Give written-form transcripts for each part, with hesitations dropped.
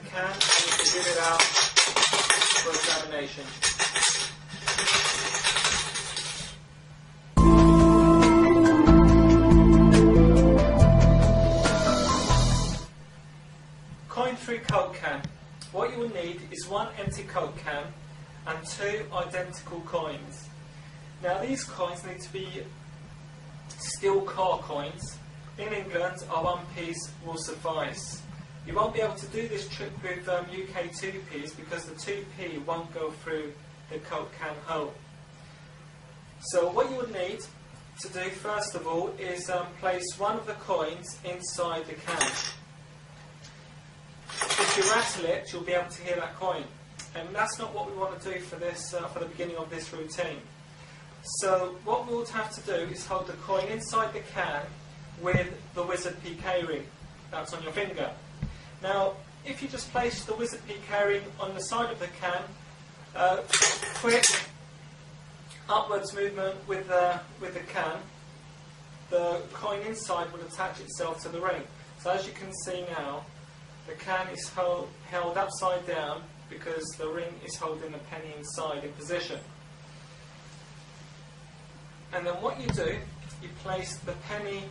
can and you can give it out for examination. Coin-free Coke can. What you will need is one empty Coke can and two identical coins. Now these coins need to be steel car coins. In England, a 1p will suffice. You won't be able to do this trick with UK 2p's because the 2p won't go through the Coke can hole. So what you would need to do first of all is place one of the coins inside the can. If you rattle it, you'll be able to hear that coin. And that's not what we want to do for this, for the beginning of this routine. So what we'll have to do is hold the coin inside the can with the Wizard PK ring that's on your finger. Now, if you just place the Wizard PK ring on the side of the can, quick upwards movement with the can, the coin inside will attach itself to the ring. So as you can see now, the can is held upside down because the ring is holding the penny inside in position. And then what you do, you place the penny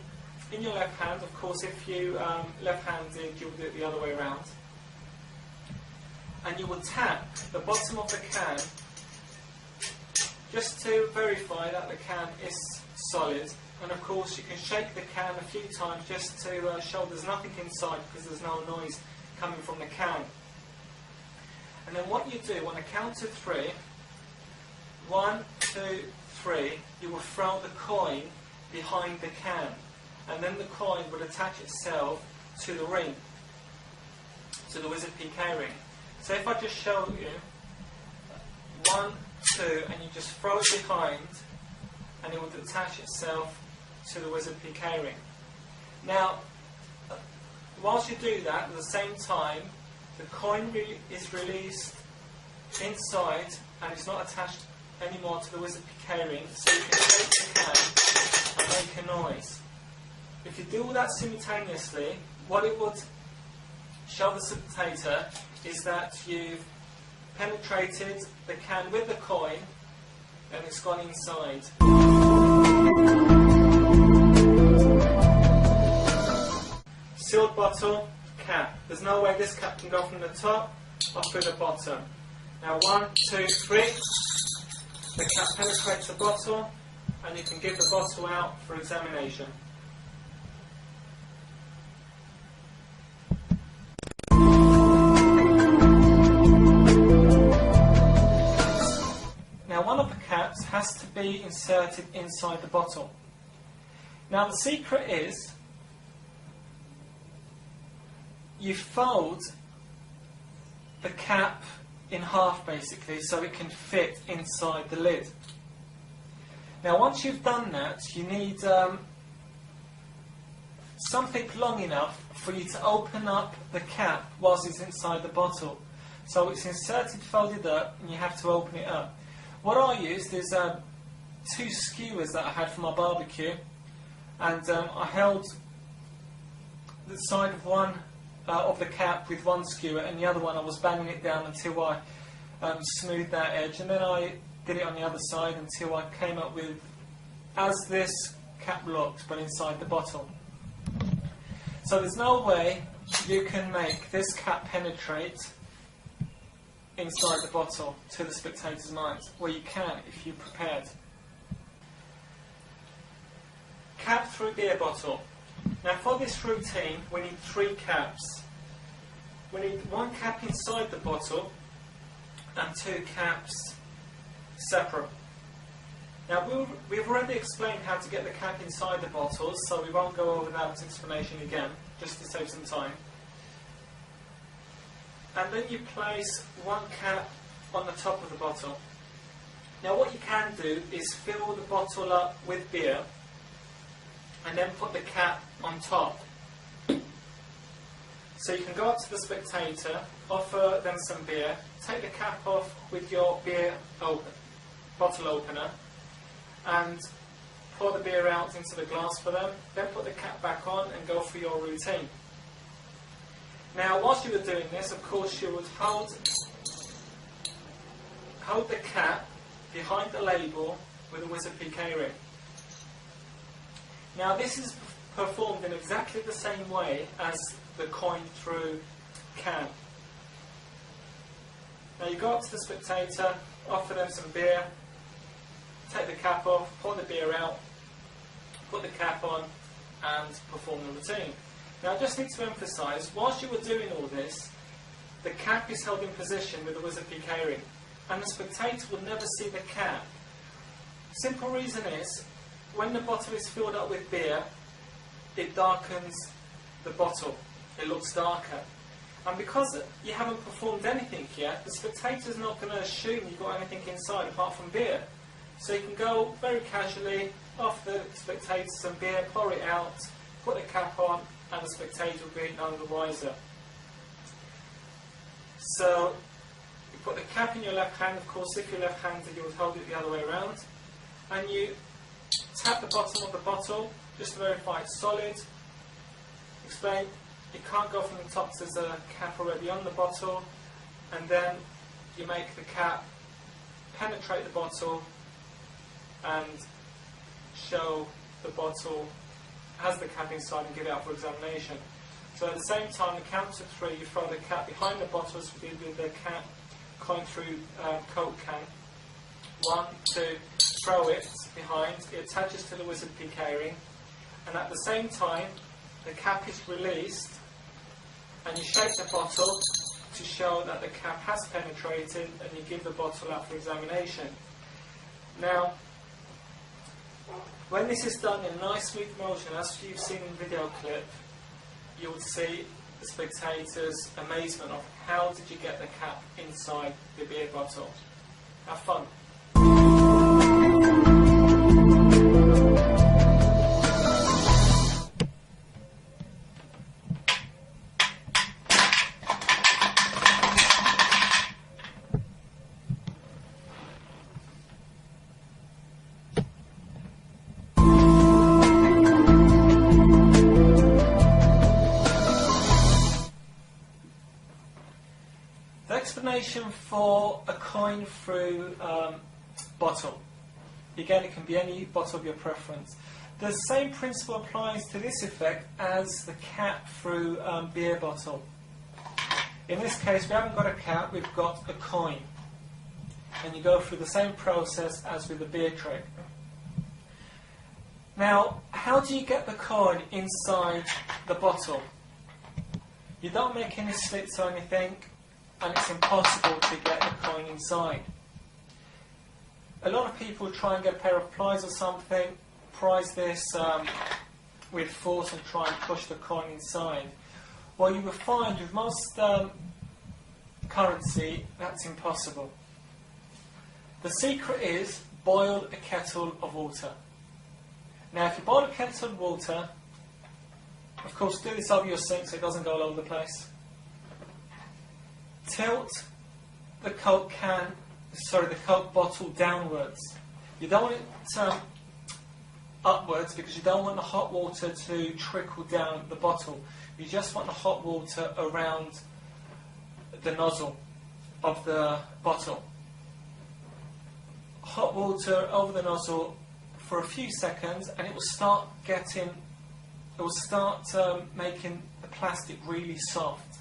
in your left hand. Of course, if you left-handed, you'll do it the other way around. And you will tap the bottom of the can just to verify that the can is solid. And of course, you can shake the can a few times just to show there's nothing inside because there's no noise coming from the can. And then what you do, on a count of 3, 1, 2, 3, you will throw the coin behind the can. And then the coin will attach itself to the ring, to the Wizard PK ring. So if I just show you 1, 2, and you just throw it behind, and it will attach itself to the Wizard PK ring. Now, whilst you do that, at the same time, the coin is released inside, and it's not attached anymore to the Wizard PK ring, so you can shake the can and make a noise. If you do all that simultaneously, what it would show the spectator is that you've penetrated the can with the coin and it's gone inside. Sealed bottle, cap. There's no way this cap can go from the top or through the bottom. Now 1, 2, 3. The cap penetrates the bottle and you can give the bottle out for examination. Now one of the caps has to be inserted inside the bottle. Now the secret is you fold the cap in half basically so it can fit inside the lid. Now once you've done that, you need something long enough for you to open up the cap whilst it's inside the bottle. So it's inserted, folded up, and you have to open it up. What I used is 2 skewers that I had for my barbecue, and I held the side of one of the cap with one skewer, and the other one I was banging it down until I smoothed that edge, and then I did it on the other side until I came up with as this cap looked, but inside the bottle. So there's no way you can make this cap penetrate inside the bottle to the spectator's mind. Well, you can if you're prepared. Cap through beer bottle. Now for this routine we need 3 caps. We need 1 cap inside the bottle and 2 caps separate. Now we've already explained how to get the cap inside the bottles, so we won't go over that explanation again, just to save some time. And then you place 1 cap on the top of the bottle. Now what you can do is fill the bottle up with beer and then put the cap on top. So you can go up to the spectator, offer them some beer, take the cap off with your bottle opener and pour the beer out into the glass for them, then put the cap back on and go through your routine. Now, whilst you were doing this, of course, you would hold the cap behind the label with a VietSub PK ring. Now, this is performed in exactly the same way as the coin through can. Now, you go up to the spectator, offer them some beer, take the cap off, pour the beer out, put the cap on, and perform the routine. Now, I just need to emphasise, whilst you were doing all this, the cap is held in position with the VietSub PK ring, and the spectator will never see the cap. Simple reason is, when the bottle is filled up with beer, it darkens the bottle. It looks darker. And because you haven't performed anything yet, the spectator's not going to assume you've got anything inside apart from beer. So you can go very casually, offer the spectator some beer, pour it out, put the cap on, and the spectator will be none the wiser. So you put the cap in your left hand. Of course, if you're left-handed, you would hold it the other way around, and you tap the bottom of the bottle just to verify it's solid. Explain, you can't go from the top, there's a cap already on the bottle, and then you make the cap penetrate the bottle and show the bottle has the cap inside and give it out for examination. So at the same time, the count to 3, you throw the cap behind the bottle as we did with the cap coin through Coke can. 1, 2, throw it behind, it attaches to the VietSub PK ring, and at the same time the cap is released and you shake the bottle to show that the cap has penetrated, and you give the bottle out for examination. Now, when this is done in a nice smooth motion, as you've seen in the video clip, you will see the spectator's amazement of how did you get the cap inside the beer bottle. Have fun. Explanation for a coin through bottle. Again, it can be any bottle of your preference. The same principle applies to this effect as the cap through beer bottle. In this case, we haven't got a cap, we've got a coin. And you go through the same process as with the beer trick. Now, how do you get the coin inside the bottle? You don't make any slits or anything, and it's impossible to get the coin inside. A lot of people try and get a pair of pliers or something, prise this with force and try and push the coin inside. Well, you will find with most currency, that's impossible. The secret is boil a kettle of water. Now, if you boil a kettle of water, of course, do this over your sink so it doesn't go all over the place. Tilt the Coke bottle downwards. You don't want it upwards because you don't want the hot water to trickle down the bottle. You just want the hot water around the nozzle of the bottle. Hot water over the nozzle for a few seconds, and it will start making the plastic really soft.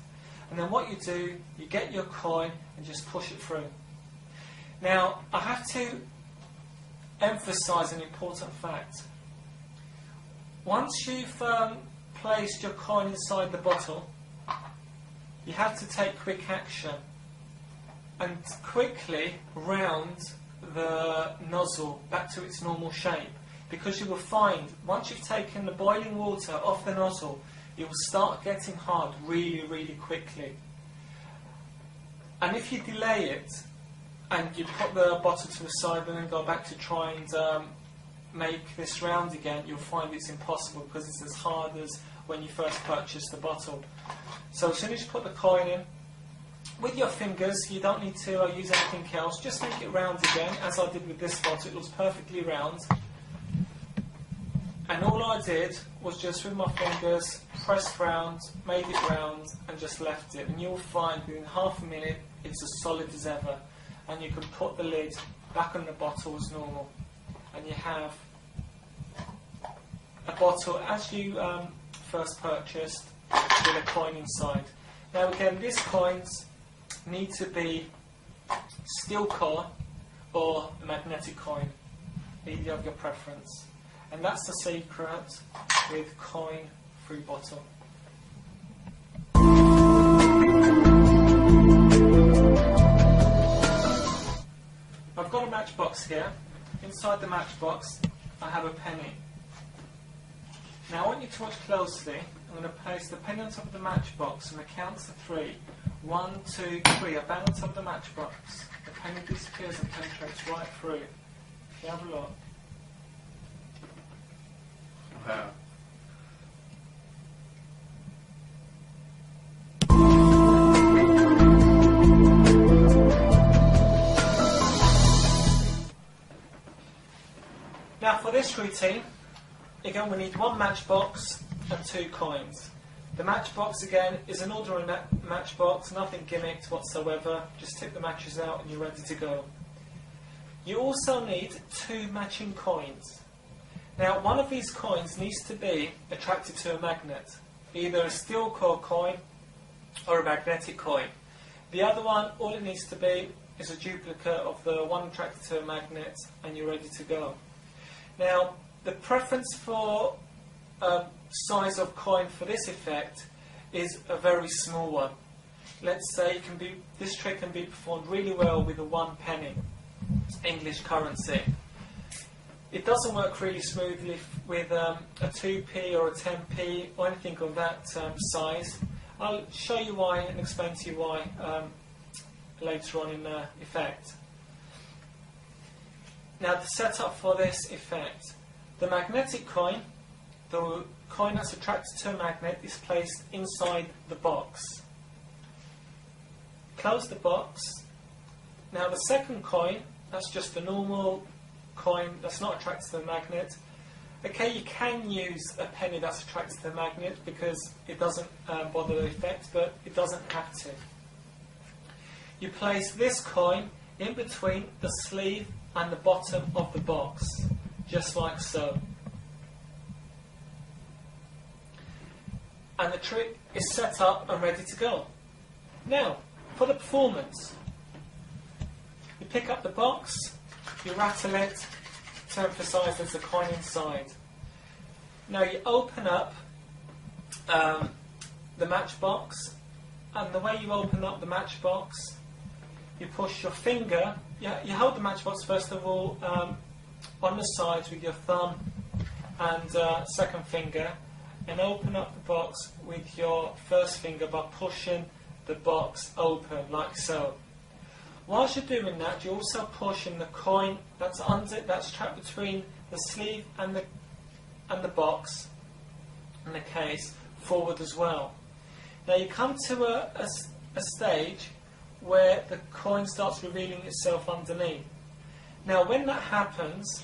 And then what you do, you get your coin and just push it through. Now, I have to emphasise an important fact. Once you've placed your coin inside the bottle, you have to take quick action and quickly round the nozzle back to its normal shape, because you will find once you've taken the boiling water off the nozzle, it will start getting hard really, really quickly. And if you delay it and you put the bottle to the side and then go back to try and make this round again, you'll find it's impossible because it's as hard as when you first purchased the bottle. So as soon as you put the coin in, with your fingers, you don't need to use anything else, just make it round again, as I did with this bottle. It looks perfectly round. And all I did was just with my fingers, pressed round, made it round, and just left it. And you'll find within half a minute it's as solid as ever. And you can put the lid back on the bottle as normal. And you have a bottle as you first purchased with a coin inside. Now again, these coins need to be steel coin or a magnetic coin, either of your preference. And that's the secret with coin-free bottle. I've got a matchbox here. Inside the matchbox I have a penny. Now I want you to watch closely. I'm going to place the penny on top of the matchbox and I count to 3. 1, 2, 3. I bang on top of the matchbox. The penny disappears and penetrates right through. You have a look. Wow. Now for this routine, again we need 1 matchbox and 2 coins. The matchbox again is an ordinary matchbox, nothing gimmicked whatsoever, just tip the matches out and you're ready to go. You also need 2 matching coins. Now one of these coins needs to be attracted to a magnet, either a steel core coin or a magnetic coin. The other one, all it needs to be is a duplicate of the one attracted to a magnet and you're ready to go. Now the preference for size of coin for this effect is a very small one. Let's say this trick can be performed really well with a 1 penny English currency. It doesn't work really smoothly with a 2p or a 10p or anything of that size. I'll show you why and explain to you why later on in the effect. Now the setup for this effect. The magnetic coin, the coin that's attracted to a magnet, is placed inside the box. Close the box. Now the second coin, that's just a normal coin that's not attracted to the magnet. Okay, you can use a penny that's attracted to the magnet because it doesn't bother the effect, but it doesn't have to. You place this coin in between the sleeve and the bottom of the box, just like so. And the trick is set up and ready to go. Now, for the performance, you pick up the box, you rattle it to emphasise there's a coin inside. Now you open up the matchbox, and the way you open up the matchbox, you push your finger, you hold the matchbox first of all on the sides with your thumb and second finger, and open up the box with your first finger by pushing the box open like so. Whilst you're doing that, you're also pushing the coin that's trapped between the sleeve and the box and the case forward as well. Now you come to a stage where the coin starts revealing itself underneath. Now when that happens,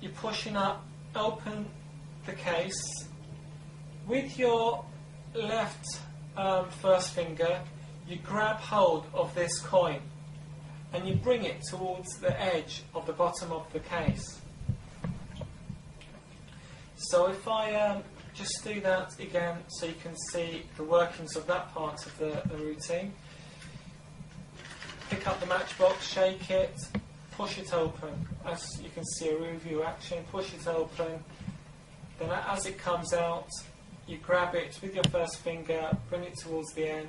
you're pushing up, open the case with your left first finger. You grab hold of this coin and you bring it towards the edge of the bottom of the case. So if I just do that again so you can see the workings of that part of the routine. Pick up the matchbox, shake it, push it open. As you can see, a review action, push it open. Then as it comes out, you grab it with your first finger, bring it towards the edge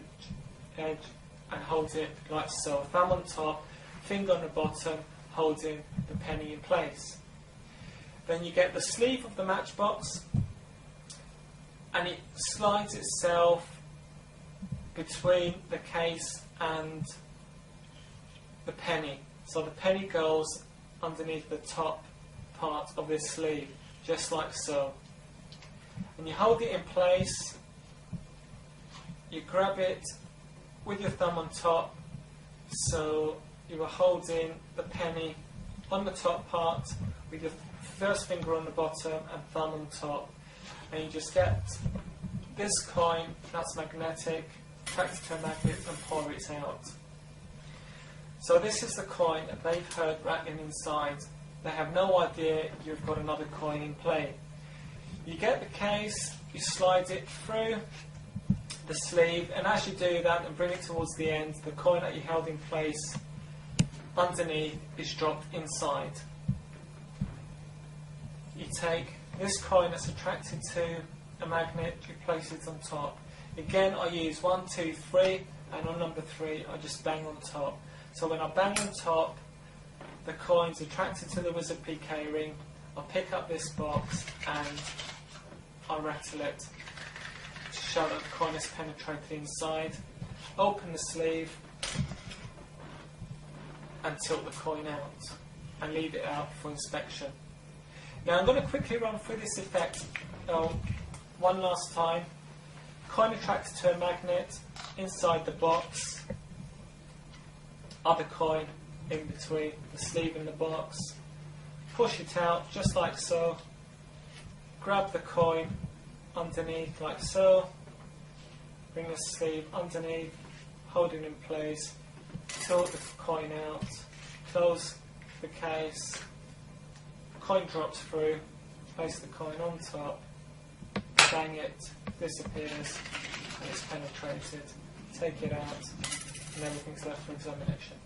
and hold it like so. Thumb on top, finger on the bottom, holding the penny in place. Then you get the sleeve of the matchbox and it slides itself between the case and the penny. So the penny goes underneath the top part of this sleeve, just like so. And you hold it in place, you grab it with your thumb on top, so you are holding the penny on the top part with your first finger on the bottom and thumb on top, and you just get this coin that's magnetic, attract it to a magnet and pour it out. So this is the coin that they've heard rattling inside. They have no idea you've got another coin in play. You get the case, you slide it through the sleeve, and as you do that and bring it towards the end, the coin that you held in place underneath is dropped inside. You take this coin that's attracted to a magnet, you place it on top. Again, I use 1, 2, 3, and on number 3 I just bang on top. So when I bang on top, the coin's attracted to the VietSub PK ring. I pick up this box and I rattle it to show that the coin has penetrated inside. Open the sleeve and tilt the coin out and leave it out for inspection. Now I'm going to quickly run through this effect one last time. Coin attracted to a magnet inside the box, other coin in between the sleeve and the box. Push it out just like so. Grab the coin underneath like so. Bring the sleeve underneath, hold it in place. Tilt the coin out. Close the case. Coin drops through. Place the coin on top. Bang it. Disappears. And it's penetrated. Take it out. And everything's left for examination.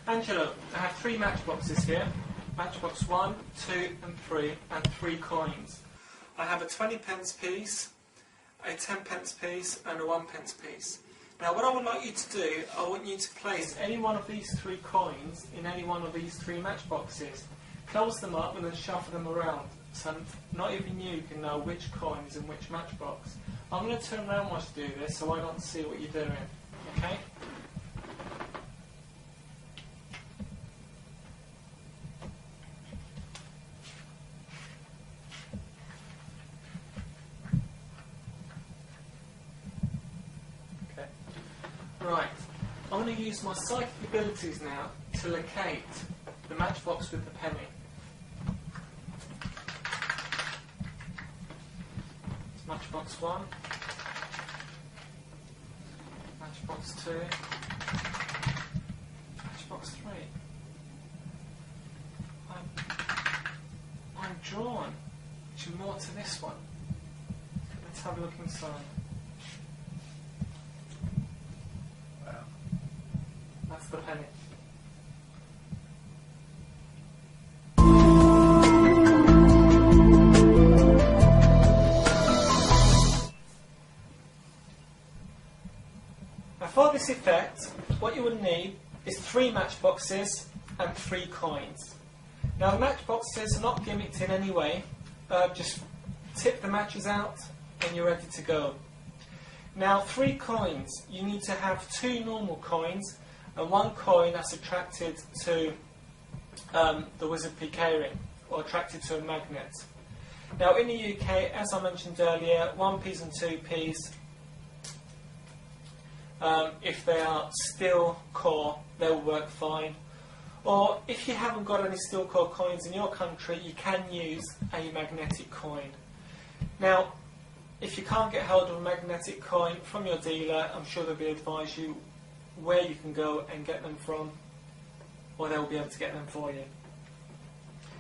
Angelo, I have 3 matchboxes here. Matchbox 1, 2 and 3, and 3 coins. I have a 20p piece, a 10p piece and a 1p piece. Now what I would like you to do, I want you to place any one of these 3 coins in any one of these 3 matchboxes. Close them up and then shuffle them around, so not even you can know which coin is in which matchbox. I'm going to turn around whilst I do this so I don't see what you're doing. Okay? Right, I'm going to use my psychic abilities now to locate the matchbox with the penny. It's matchbox 1, matchbox 2, matchbox 3. I'm drawn to more to this one. Let's have a look inside. That's the penny. Now for this effect, what you would need is 3 matchboxes and 3 coins. Now the matchboxes are not gimmicked in any way, just tip the matches out and you're ready to go. Now 3 coins, you need to have 2 normal coins and 1 coin that's attracted to the VietSub PK ring, or attracted to a magnet. Now in the UK, as I mentioned earlier, 1p's and 2p's, if they are steel core, they'll work fine. Or if you haven't got any steel core coins in your country, you can use a magnetic coin. Now, if you can't get hold of a magnetic coin from your dealer, I'm sure they'll be advise you where you can go and get them from, or they'll be able to get them for you.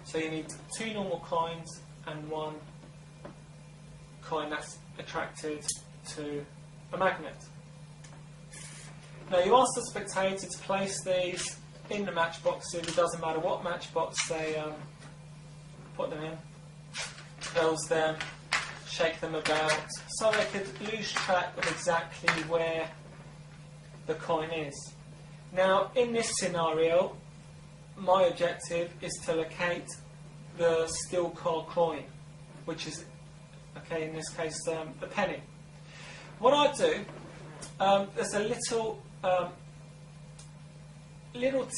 So you need 2 normal coins and 1 coin that's attracted to a magnet. Now you ask the spectator to place these in the matchboxes. It doesn't matter what matchbox they put them in. Close them, shake them about, so they could lose track of exactly where the coin is. Now in this scenario, my objective is to locate the steel core coin, which is, okay, in this case, the penny. What I do, there's a little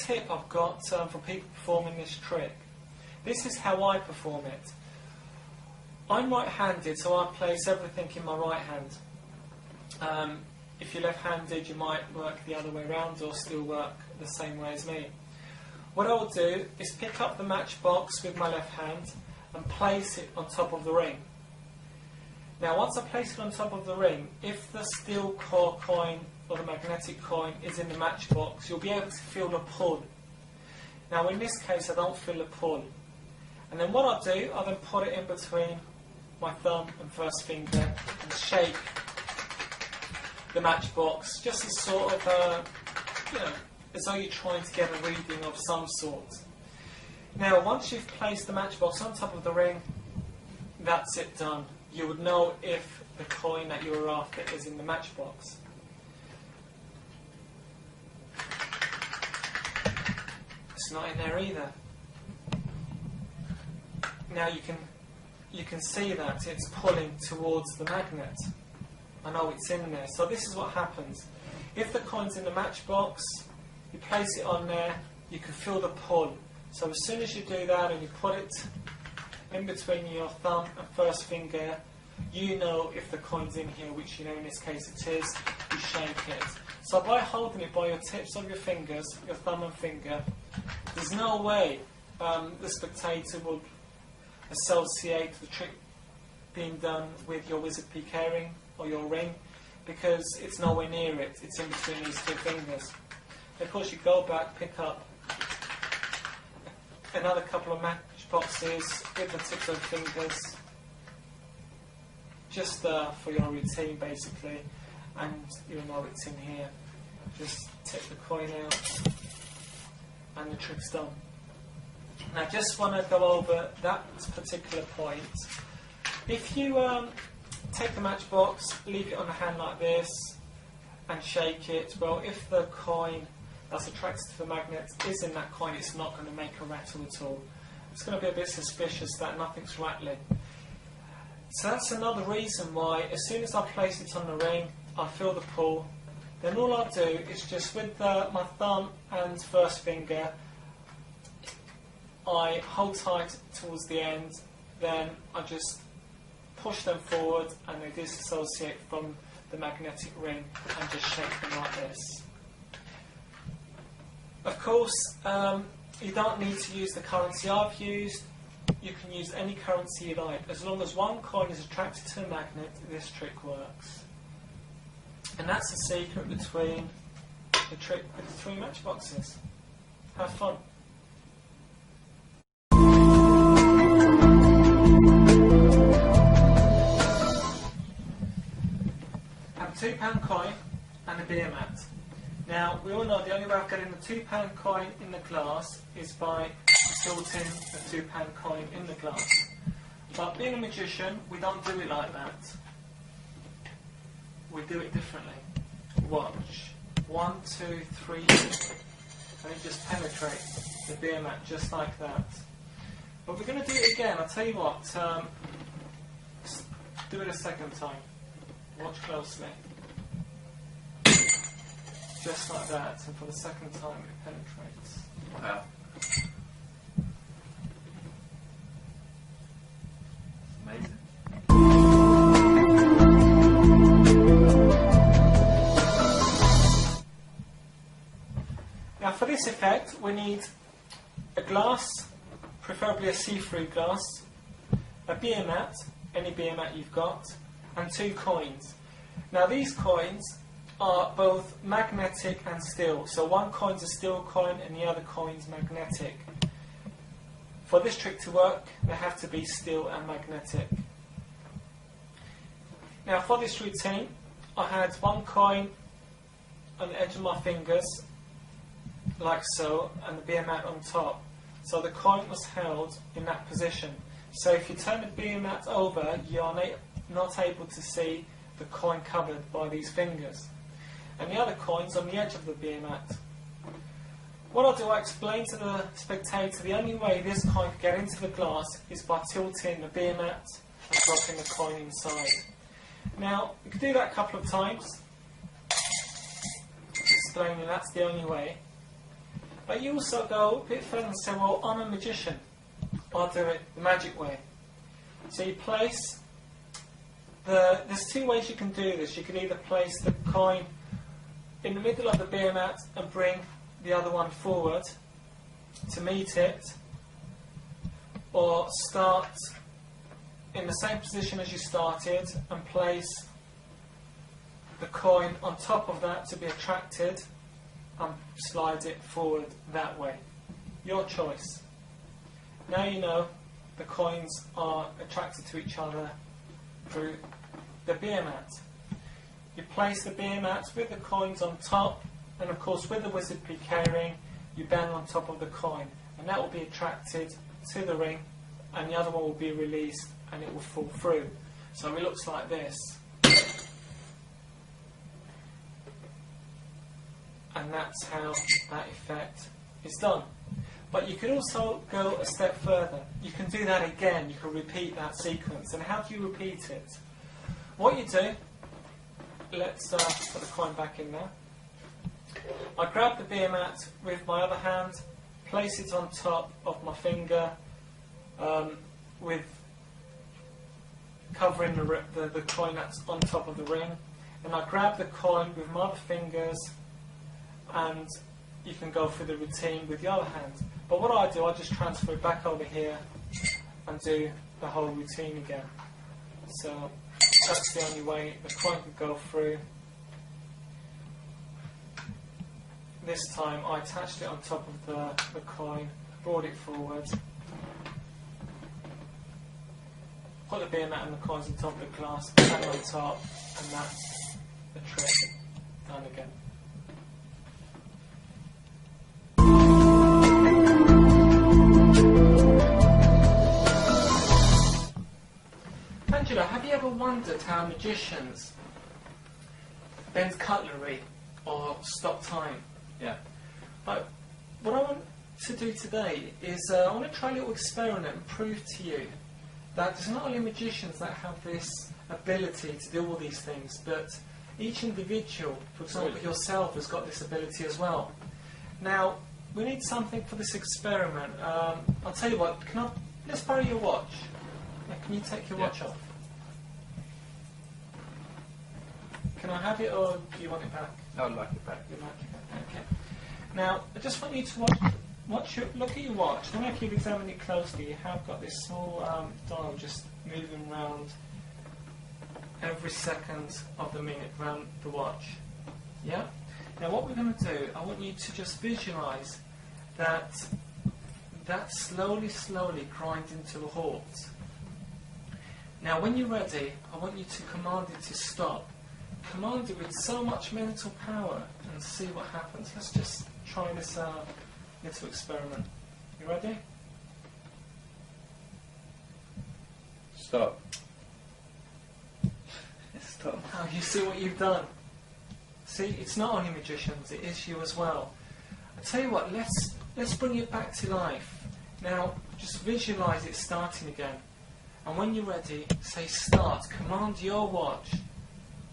tip I've got for people performing this trick. This is how I perform it. I'm right-handed, so I place everything in my right hand. If you're left-handed, you might work the other way around or still work the same way as me. What I'll do is pick up the matchbox with my left hand and place it on top of the ring. Now once I place it on top of the ring, if the steel core coin or the magnetic coin is in the matchbox, you'll be able to feel the pull. Now in this case I don't feel the pull. And then what I'll do, I'll then put it in between my thumb and first finger and shake the matchbox, just as sort of, as though you're trying to get a reading of some sort. Now once you've placed the matchbox on top of the ring, that's it done. You would know if the coin that you were after is in the matchbox. It's not in there either. Now you can see that it's pulling towards the magnet. I know it's in there. So this is what happens. If the coin's in the matchbox, you place it on there, you can feel the pull. So as soon as you do that and you put it in between your thumb and first finger, you know if the coin's in here, which you know in this case it is, you shake it. So by holding it by your tips of your fingers, your thumb and finger, there's no way the spectator would associate the trick being done with your wizard PK ring or your ring, because it's nowhere near it, it's in between these two fingers. And of course you go back, pick up another couple of matchboxes with the tips of the fingers, just for your routine basically, and you'll know it's in here. Just tip the coin out and the trick's done. Now I just want to go over that particular point. If you take the matchbox, leave it on the hand like this and shake it, well, if the coin that's attracted to the magnet is in that coin, it's not going to make a rattle at all. It's going to be a bit suspicious that nothing's rattling. So that's another reason why as soon as I place it on the ring, I feel the pull. Then all I do is just with my thumb and first finger, I hold tight towards the end, then I just push them forward and they disassociate from the magnetic ring and just shake them like this. Of course, you don't need to use the currency I've used. You can use any currency you like. As long as one coin is attracted to a magnet, this trick works. And that's the secret between the trick with the three matchboxes. Have fun. Have a £2 coin and a beer mat. Now, we all know the only way of getting the £2 coin in the glass is by tilting the £2 coin in the glass. But being a magician, we don't do it like that. We do it differently. Watch. 1, 2, 3, and it just penetrates the beer mat just like that. But we're going to do it again. I'll tell you what, do it a second time. Watch closely. Just like that, and for the second time it penetrates. Wow. Amazing. Now for this effect we need a glass, preferably a see-through glass, a beer mat, any beer mat you've got, and 2 coins. Now these coins are both magnetic and steel. So one coin's a steel coin and the other coin's magnetic. For this trick to work, they have to be steel and magnetic. Now for this routine, I had one coin on the edge of my fingers, like so, and the beer mat on top. So the coin was held in that position. So if you turn the beer mat over, you are not able to see the coin covered by these fingers. And the other coin's on the edge of the beer mat. What I'll do, I explain to the spectator the only way this coin can get into the glass is by tilting the beer mat and dropping the coin inside. Now, you can do that a couple of times, explaining that's the only way. But you also go a bit further and say, well, I'm a magician. I'll do it the magic way. So you place there's two ways you can do this. You can either place the coin in the middle of the beer mat and bring the other one forward to meet it, or start in the same position as you started and place the coin on top of that to be attracted and slide it forward that way. Your choice. Now you know the coins are attracted to each other through the beer mat. You place the beer mat with the coins on top, and of course with the wizard PK ring you bang on top of the coin, and that will be attracted to the ring, and the other one will be released and it will fall through. So it looks like this. And that's how that effect is done. But you could also go a step further. You can do that again. You can repeat that sequence. And how do you repeat it? What you do, let's put the coin back in there. I grab the beer mat with my other hand, place it on top of my finger, with covering the coin that's on top of the ring. And I grab the coin with my other fingers, and you can go through the routine with the other hand. But what I do, I just transfer it back over here and do the whole routine again. So that's the only way the coin can go through. This time I attached it on top of the coin, brought it forward, put the beer mat and the coins on top of the glass, hang on top, and that's the trick done again. Angela, have you ever wondered how magicians bend cutlery or stop time? Yeah. But what I want to do today is I want to try a little experiment and prove to you that there's not only magicians that have this ability to do all these things, but each individual, for example yourself, has got this ability as well. Now, we need something for this experiment. I'll tell you what, let's borrow your watch. Can you take your watch off? Can I have it, or do you want it back? I would like it back. You like it back? Okay. Now, I just want you to look at your watch. I don't know if you've examined it closely. You have got this small dial just moving around every second of the minute around the watch. Yeah? Now, what we're going to do, I want you to just visualise that slowly grind into a halt. Now, when you're ready, I want you to command it to stop. Command it with so much mental power and see what happens. Let's just try this little experiment. You ready? Stop. Stop. Oh, you see what you've done? See, it's not only magicians, it is you as well. I tell you what, let's bring it back to life. Now, just visualise it starting again. And when you're ready, say start. Command your watch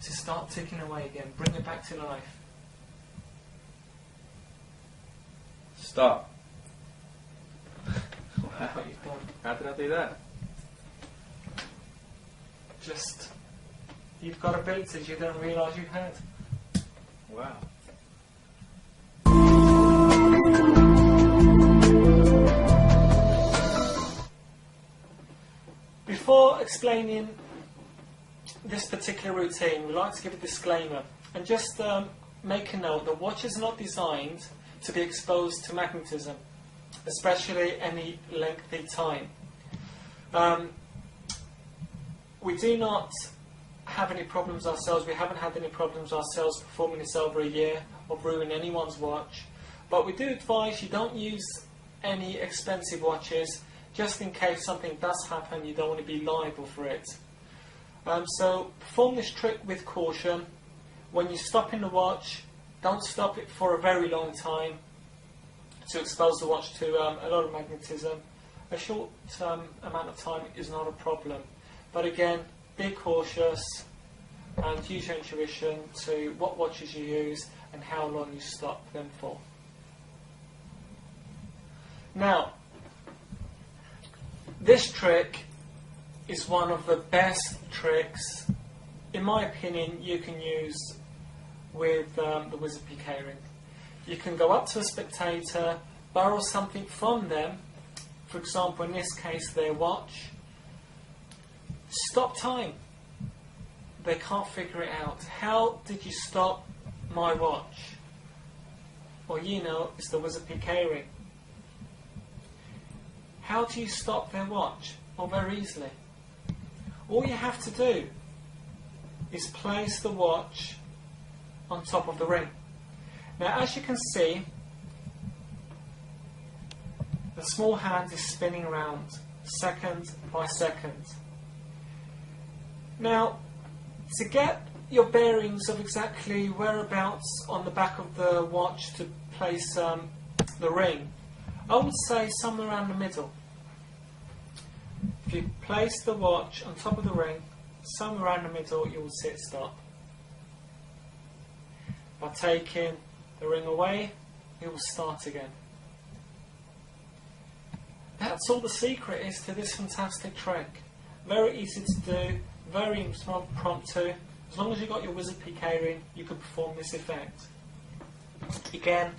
to start ticking away again. Bring it back to life. Stop. Wow. What you've done. How did I do that? Just, you've got abilities you don't realise you had. Wow. Before explaining this particular routine, we'd like to give a disclaimer and just make a note that watches are not designed to be exposed to magnetism, especially any lengthy time. We do not have any problems ourselves. We haven't had any problems ourselves performing this over a year or ruining anyone's watch. But we do advise you don't use any expensive watches, just in case something does happen, you don't want to be liable for it. So perform this trick with caution. When you're stopping the watch, don't stop it for a very long time to expose the watch to a lot of magnetism. A short amount of time is not a problem. But again, be cautious and use your intuition to what watches you use and how long you stop them for. Now, this trick is one of the best tricks, in my opinion, you can use with the WiZub PK ring. You can go up to a spectator, borrow something from them, for example in this case their watch, stop time. They can't figure it out. How did you stop my watch? Well, you know, it's the WiZub PK ring. How do you stop their watch? Well, very easily. All you have to do is place the watch on top of the ring. Now, as you can see, the small hand is spinning around second by second. Now, to get your bearings of exactly whereabouts on the back of the watch to place the ring, I would say somewhere around the middle. If you place the watch on top of the ring, somewhere around the middle, you will see it stop. By taking the ring away, it will start again. That's all the secret is to this fantastic trick. Very easy to do, very impromptu. As long as you've got your WiZub PK ring, you can perform this effect. Again,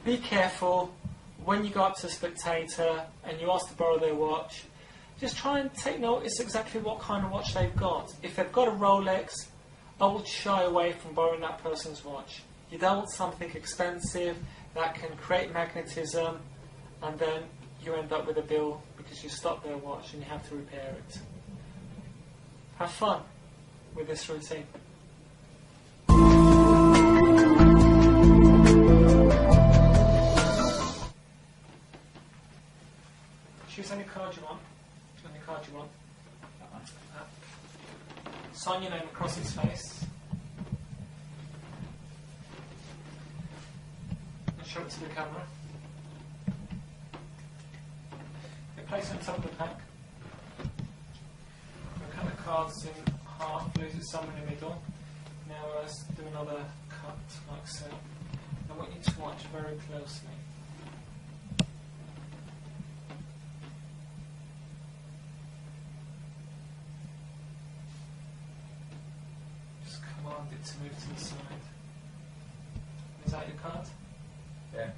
be careful when you go up to a spectator and you ask to borrow their watch. Just try and take notice exactly what kind of watch they've got. If they've got a Rolex, I would shy away from borrowing that person's watch. You don't want something expensive that can create magnetism, and then you end up with a bill because you stopped their watch and you have to repair it. Have fun with this routine. Choose any card you want. Any card you want. Sign your name across its face. And show it to the camera. You place it on top of the pack. We'll cut the cards in half, lose it somewhere in the middle. Now let's do another cut like so. I want you to watch very closely. Just command it to move to the side. Is that your card? Yeah,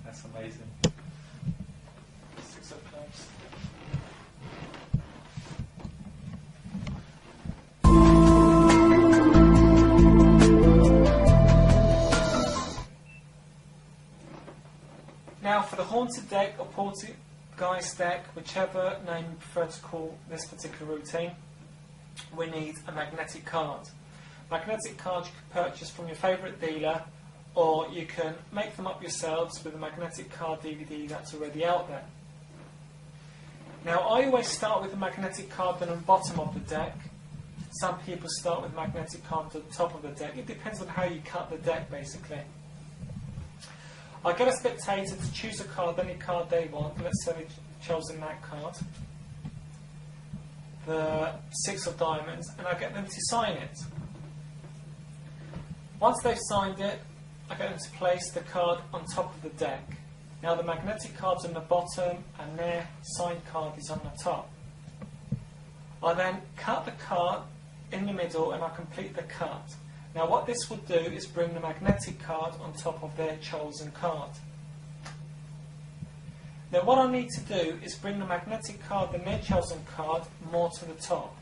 that's amazing. 6 of clubs. Now for the haunted deck or poltergeist deck, whichever name you prefer to call this particular routine, we need a magnetic card. Magnetic cards you can purchase from your favourite dealer, or you can make them up yourselves with a magnetic card DVD that's already out there. Now I always start with a magnetic card on the bottom of the deck. Some people start with magnetic card at the top of the deck. It depends on how you cut the deck basically. I get a spectator to choose a card, any card they want. Let's say they've chosen that card, the 6 of diamonds, and I get them to sign it. Once they've signed it, I get them to place the card on top of the deck. Now the magnetic card's on the bottom and their signed card is on the top. I then cut the card in the middle and I complete the cut. Now what this will do is bring the magnetic card on top of their chosen card. Now what I need to do is bring the magnetic card and their chosen card more to the top.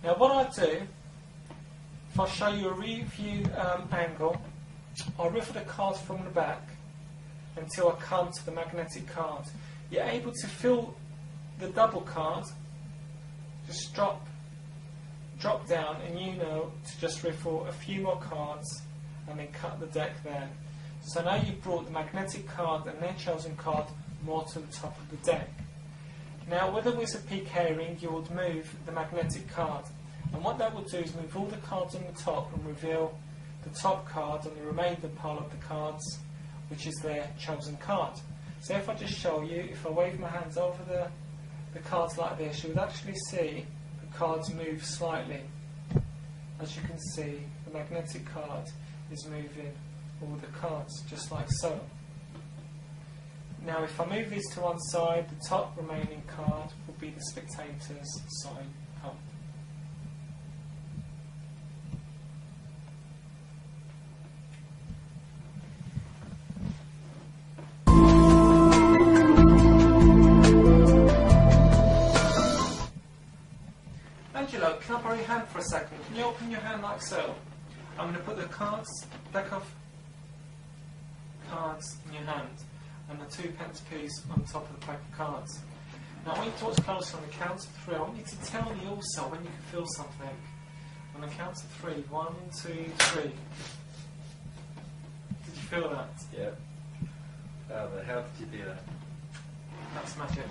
Now what I do, if I show you a review angle, I riffle the card from the back until I come to the magnetic card. You're able to fill the double card, just drop down, and you know to just riffle a few more cards and then cut the deck there. So now you've brought the magnetic card and their chosen card more to the top of the deck. Now with a WiZub PK ring you would move the magnetic card, and what that will do is move all the cards on the top and reveal the top card and the remainder pile of the cards, which is their chosen card. So if I just show you, if I wave my hands over the cards like this, you would actually see the cards move slightly. As you can see, the magnetic card is moving all the cards, just like so. Now if I move these to one side, the top remaining card will be the spectator's side up. Angelo, can I borrow your hand for a second? Can you open your hand like so? I'm going to put the deck of cards in your hand and the 2p piece on top of the pack of cards. Now I want you to watch closely on the count of 3. I want you to tell me also when you can feel something. On the count of 3. 1, 2, 3. Did you feel that? Yeah. How the hell did you do that? That's magic.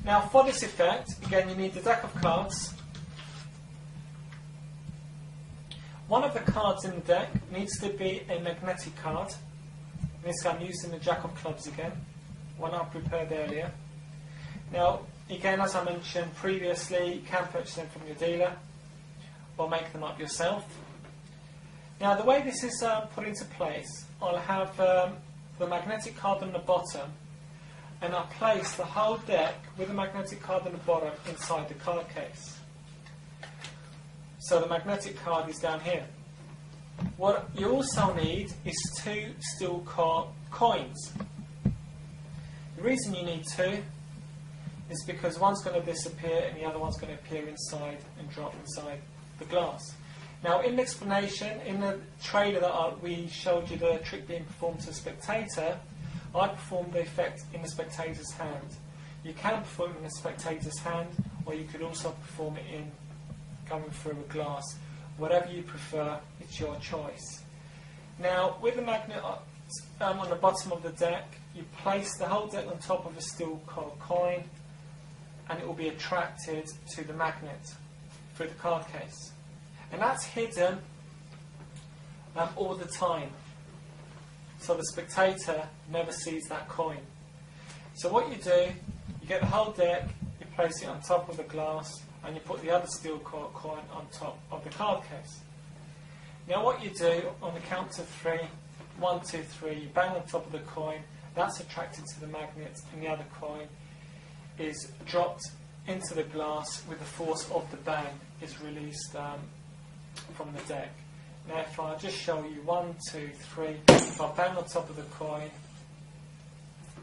Now for this effect, again you need the deck of cards. One of the cards in the deck needs to be a magnetic card. In this case I'm using the Jack of Clubs again, one I prepared earlier. Now again, as I mentioned previously, you can purchase them from your dealer or make them up yourself. Now the way this is put into place, I'll have the magnetic card on the bottom, and I'll place the whole deck with the magnetic card on the bottom inside the card case. So the magnetic card is down here. What you also need is 2 steel coins. The reason you need 2 is because one's going to disappear and the other one's going to appear inside and drop inside the glass. Now in the explanation, in the trailer that we showed you the trick being performed to the spectator, I performed the effect in the spectator's hand. You can perform it in the spectator's hand, or you could also perform it in going through a glass. Whatever you prefer, it's your choice. Now, with the magnet on the bottom of the deck, you place the whole deck on top of a steel coin, and it will be attracted to the magnet through the card case. And that's hidden all the time. So the spectator never sees that coin. So what you do, you get the whole deck, you place it on top of the glass, and you put the other steel coin on top of the card case. Now what you do, on the count of 3, 1, 2, 3, you bang on top of the coin, that's attracted to the magnet, and the other coin is dropped into the glass with the force of the bang is released from the deck. Now if I just show you 1, 2, 3, if I bang on top of the coin,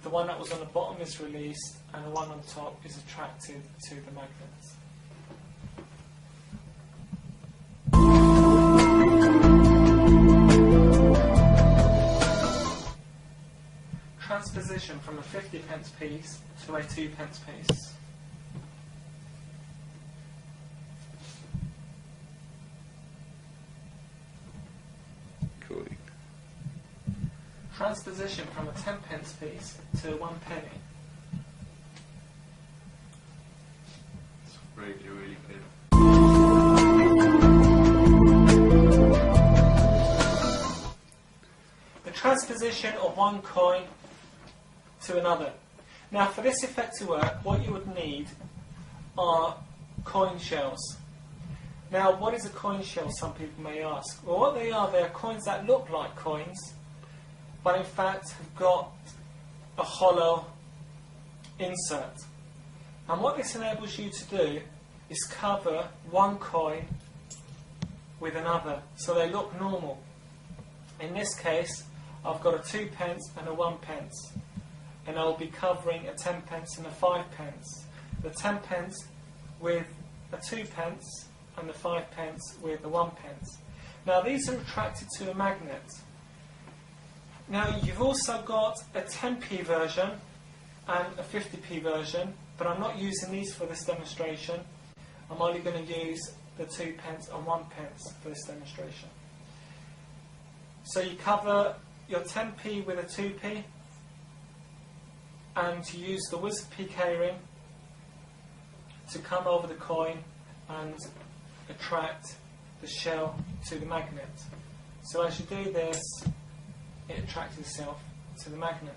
the one that was on the bottom is released and the one on top is attracted to the magnet. Transposition from a 50p piece to a 2p piece. Transposition from a 10p piece to 1 penny. It's really, really good. The transposition of one coin to another. Now for this effect to work, what you would need are coin shells. Now what is a coin shell, some people may ask? Well, what they are coins that look like coins, but in fact have got a hollow insert. And what this enables you to do is cover one coin with another, so they look normal. In this case, I've got a 2p and a 1p, and I'll be covering a 10p and a 5p. The 10p with a 2p and the 5p with the 1p. Now these are attracted to a magnet. Now you've also got a 10p version and a 50p version, but I'm not using these for this demonstration. I'm only going to use the 2p and 1p for this demonstration. So you cover your 10p with a 2p, and you use the Wizard PK ring to come over the coin and attract the shell to the magnet. So as you do this, it attracts itself to the magnet.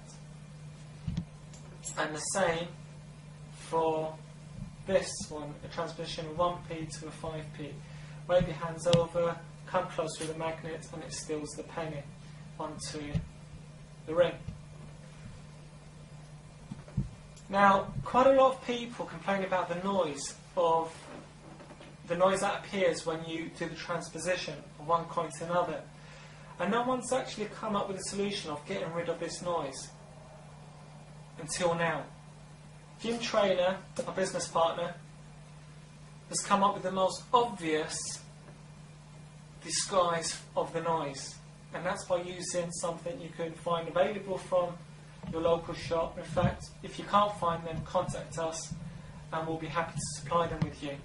And the same for this one, a transposition of 1p to a 5p. Wave your hands over, come close with the magnet, and it steals the penny onto the ring. Now, quite a lot of people complain about the noise that appears when you do the transposition of one coin to another. And no one's actually come up with a solution of getting rid of this noise until now. Jim Trainer, our business partner, has come up with the most obvious disguise of the noise, and that's by using something you can find available from your local shop. In fact, if you can't find them, contact us and we'll be happy to supply them with you.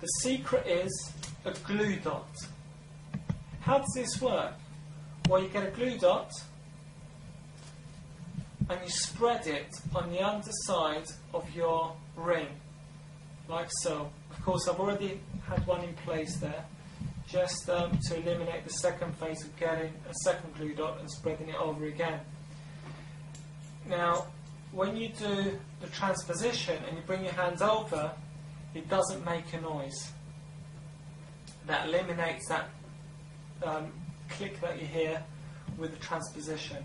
The secret is a glue dot. How does this work? Well, you get a glue dot and you spread it on the underside of your ring, like so. Of course, I've already had one in place there, just to eliminate the second phase of getting a second glue dot and spreading it over again. Now, when you do the transposition and you bring your hands over, it doesn't make a noise. That eliminates that click that you hear with the transposition.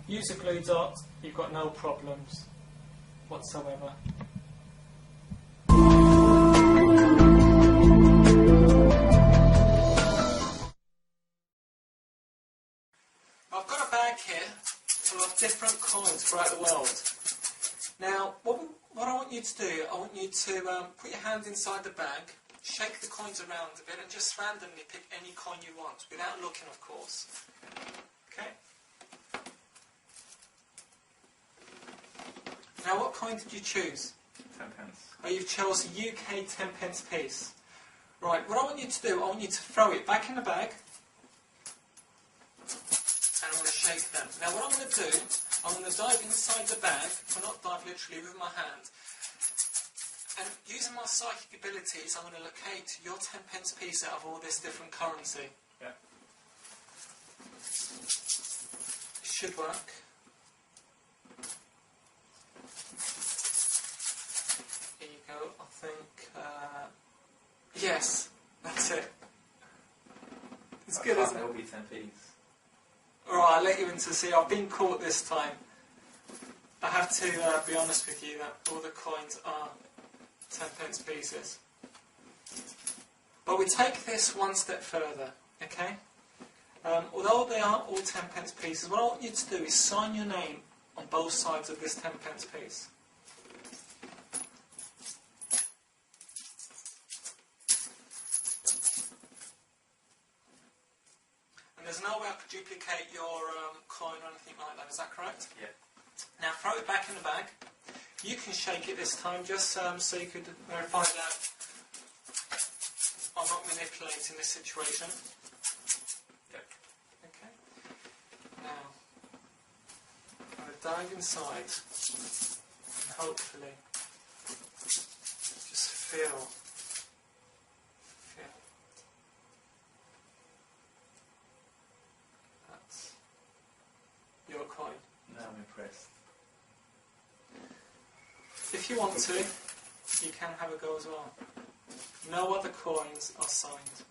Use a glue dot, you've got no problems whatsoever. I've got a bag here full of different coins throughout the world. Now, what I want you to do, I want you to put your hand inside the bag, shake the coins around a bit, and just randomly pick any coin you want, without looking, of course. Okay? Now, what coin did you choose? 10 pence. Oh, you've chosen a UK 10 pence piece. Right, what I want you to do, I want you to throw it back in the bag, and I'm going to shake them. Now, what I'm going to do, I'm going to dive inside the bag, well, not dive literally with my hand, and using my psychic abilities, I'm going to locate your 10 pence piece out of all this different currency. Yeah. It should work. Here you go, I think, yes, that's it. It's good, isn't it? It'll be 10 pence. Alright, I'll let you in to see. I've been caught this time. I have to be honest with you that all the coins are 10 pence pieces. But we take this one step further, okay? Although they are all 10 pence pieces, what I want you to do is sign your name on both sides of this 10 pence piece. And there's no way I could duplicate your coin or anything like that, is that correct? Yeah. Now throw it back in the bag. You can shake it this time just so you could verify that I'm not manipulating this situation. Okay. Okay. Now, I'm going to dive inside and hopefully just feel. That's your coin. Now I'm impressed. If you want to, you can have a go as well. No other coins are signed.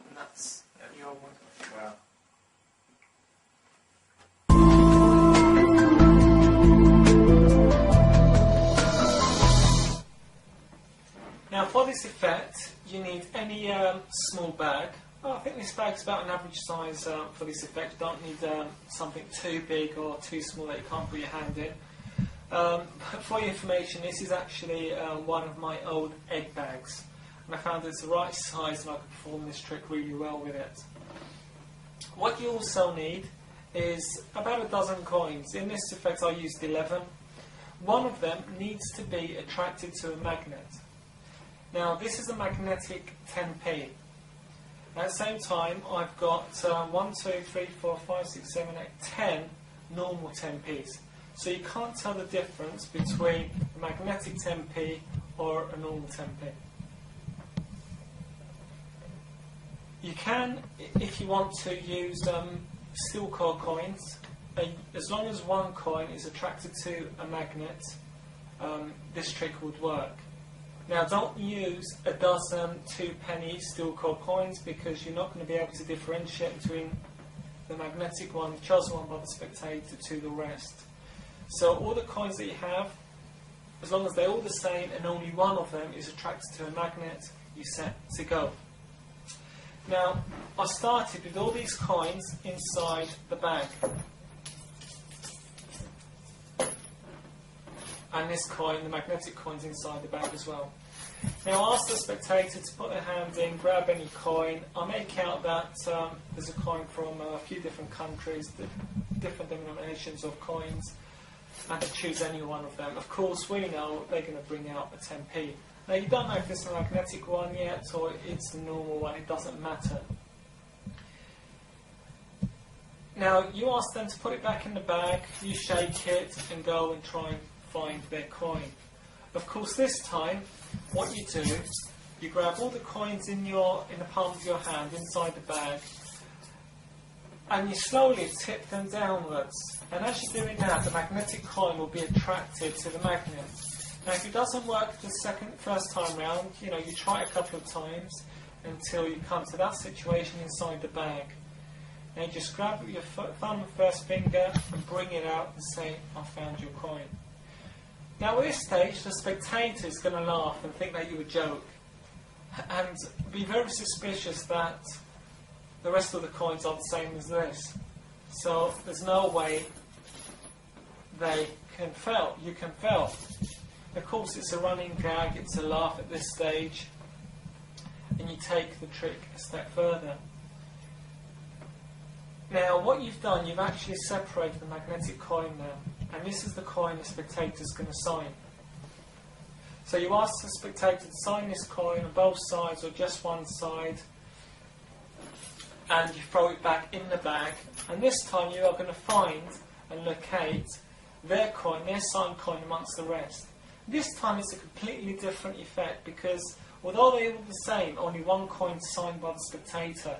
And that's your one. Wow. Now for this effect, you need any small bag. Oh, I think this bag's about an average size for this effect. You don't need something too big or too small that you can't put your hand in. But for your information, this is actually one of my old egg bags, and I found it's the right size and I could perform this trick really well with it. What you also need is about a dozen coins. In this effect I used 11. One of them needs to be attracted to a magnet. Now this is a magnetic 10p. At the same time I've got 1, 2, 3, 4, 5, 6, 7, 8, 10 normal 10p's. So you can't tell the difference between a magnetic 10p or a normal 10p. You can, if you want to, use steel core coins. As long as one coin is attracted to a magnet, this trick would work. Now don't use a dozen 2-penny steel core coins, because you're not going to be able to differentiate between the magnetic one, the chosen one by the spectator, to the rest. So all the coins that you have, as long as they're all the same and only one of them is attracted to a magnet, you're set to go. Now, I started with all these coins inside the bag. And this coin, the magnetic coin's inside the bag as well. Now I ask the spectator to put their hand in, grab any coin. I make out that there's a coin from a few different countries, different denominations of coins, and to choose any one of them. Of course, we know they're going to bring out a 10p. Now you don't know if it's a magnetic one yet or it's the normal one, it doesn't matter. Now you ask them to put it back in the bag, you shake it and go and try and find their coin. Of course this time, what you do, you grab all the coins in the palm of your hand inside the bag, and you slowly tip them downwards. And as you're doing that, the magnetic coin will be attracted to the magnet. Now if it doesn't work the first time round, you try it a couple of times until you come to that situation inside the bag. Now you just grab your thumb and first finger and bring it out and say, I found your coin. Now at this stage, the spectator is going to laugh and think that you a joke, and be very suspicious that the rest of the coins are the same as this. So there's no way you can fail. Of course it's a running gag, it's a laugh at this stage, and you take the trick a step further. Now what you've done, you've actually separated the magnetic coin now, and this is the coin the spectator is going to sign. So you ask the spectator to sign this coin on both sides or just one side, and you throw it back in the bag, and this time you are going to find and locate their coin, their signed coin, amongst the rest. This time it's a completely different effect, because although they are all the same, only one coin signed by the spectator.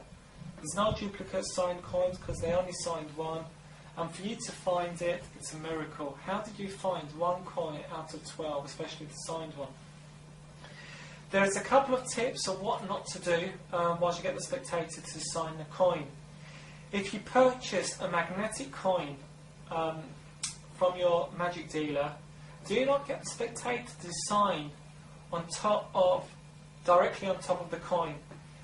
There's no duplicate signed coins because they only signed one, and for you to find it, it's a miracle. How did you find one coin out of 12, especially the signed one? There's a couple of tips of what not to do whilst you get the spectator to sign the coin. If you purchase a magnetic coin from your magic dealer, do not get the spectator to sign directly on top of the coin,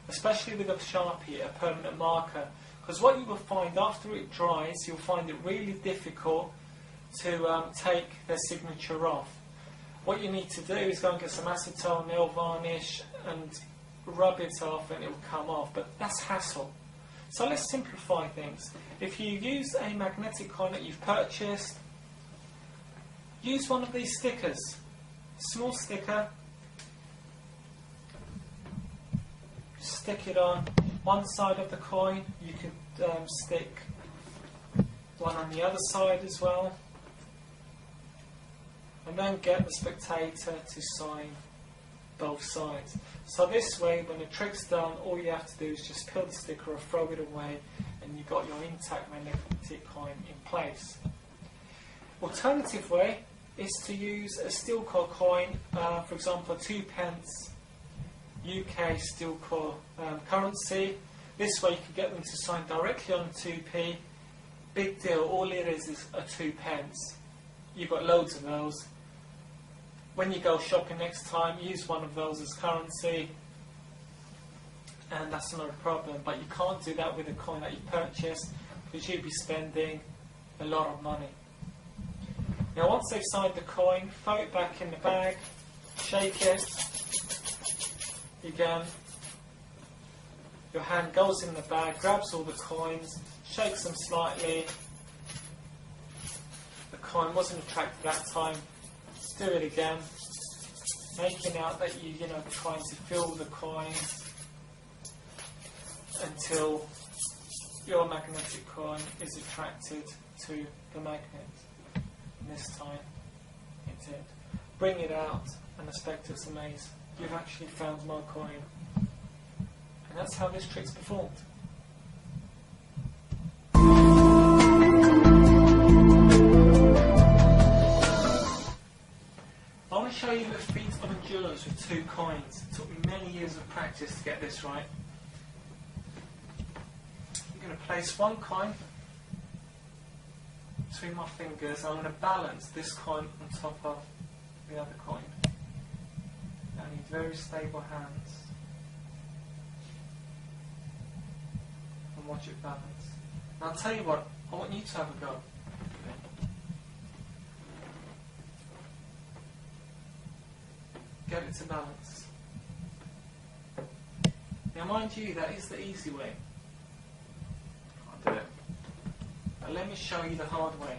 especially with a Sharpie, a permanent marker, because what you will find after it dries, you'll find it really difficult to take their signature off. What you need to do is go and get some acetone, nail varnish, and rub it off, and it will come off, but that's hassle. So let's simplify things. If you use a magnetic coin that you've purchased, use one of these stickers, small sticker, stick it on one side of the coin. You could stick one on the other side as well, and then get the spectator to sign both sides. So this way, when the trick's done, all you have to do is just peel the sticker or throw it away, and you've got your intact magnetic coin in place. Alternative way is to use a steel core coin, for example, 2p UK steel core currency. This way you can get them to sign directly on 2p. Big deal, all it is a 2p. You've got loads of those. When you go shopping next time, use one of those as currency, and that's not a problem. But you can't do that with a coin that you purchased, because you'll be spending a lot of money. Now once they've signed the coin, throw it back in the bag, shake it. Again, your hand goes in the bag, grabs all the coins, shakes them slightly. The coin wasn't attracted that time. Do it again, making out that you're trying to fill the coin until your magnetic coin is attracted to the magnet. And this time it did. Bring it out, and the spectators amazed. You've actually found my coin. And that's how this trick's performed. endurance with 2 coins. It took me many years of practice to get this right. I'm going to place 1 coin between my fingers. I'm going to balance this coin on top of the other coin. I need very stable hands. And watch it balance. And I'll tell you what, I want you to have a go. Get it to balance. Now mind you, that is the easy way. I'll do it. But let me show you the hard way.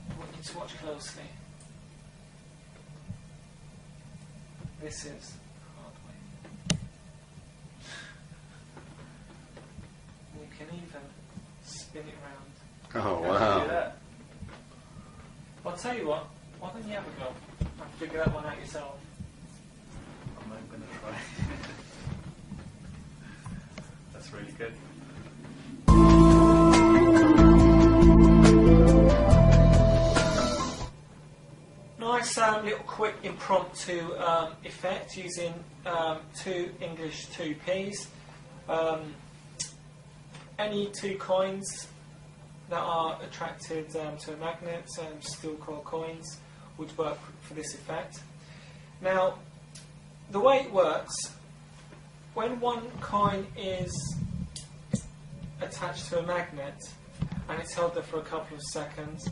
I want you to watch closely. This is the hard way. You can even spin it round. Oh, How do you do wow. that? I'll tell you what, why don't you have a go and figure that one out yourself? I'm not going to try. That's really good. Nice little quick impromptu effect using 2 English 2p's. Any 2 coins that are attracted to a magnet, steel core coins, would work for this effect. Now, the way it works, when 1 coin is attached to a magnet and it's held there for a couple of seconds,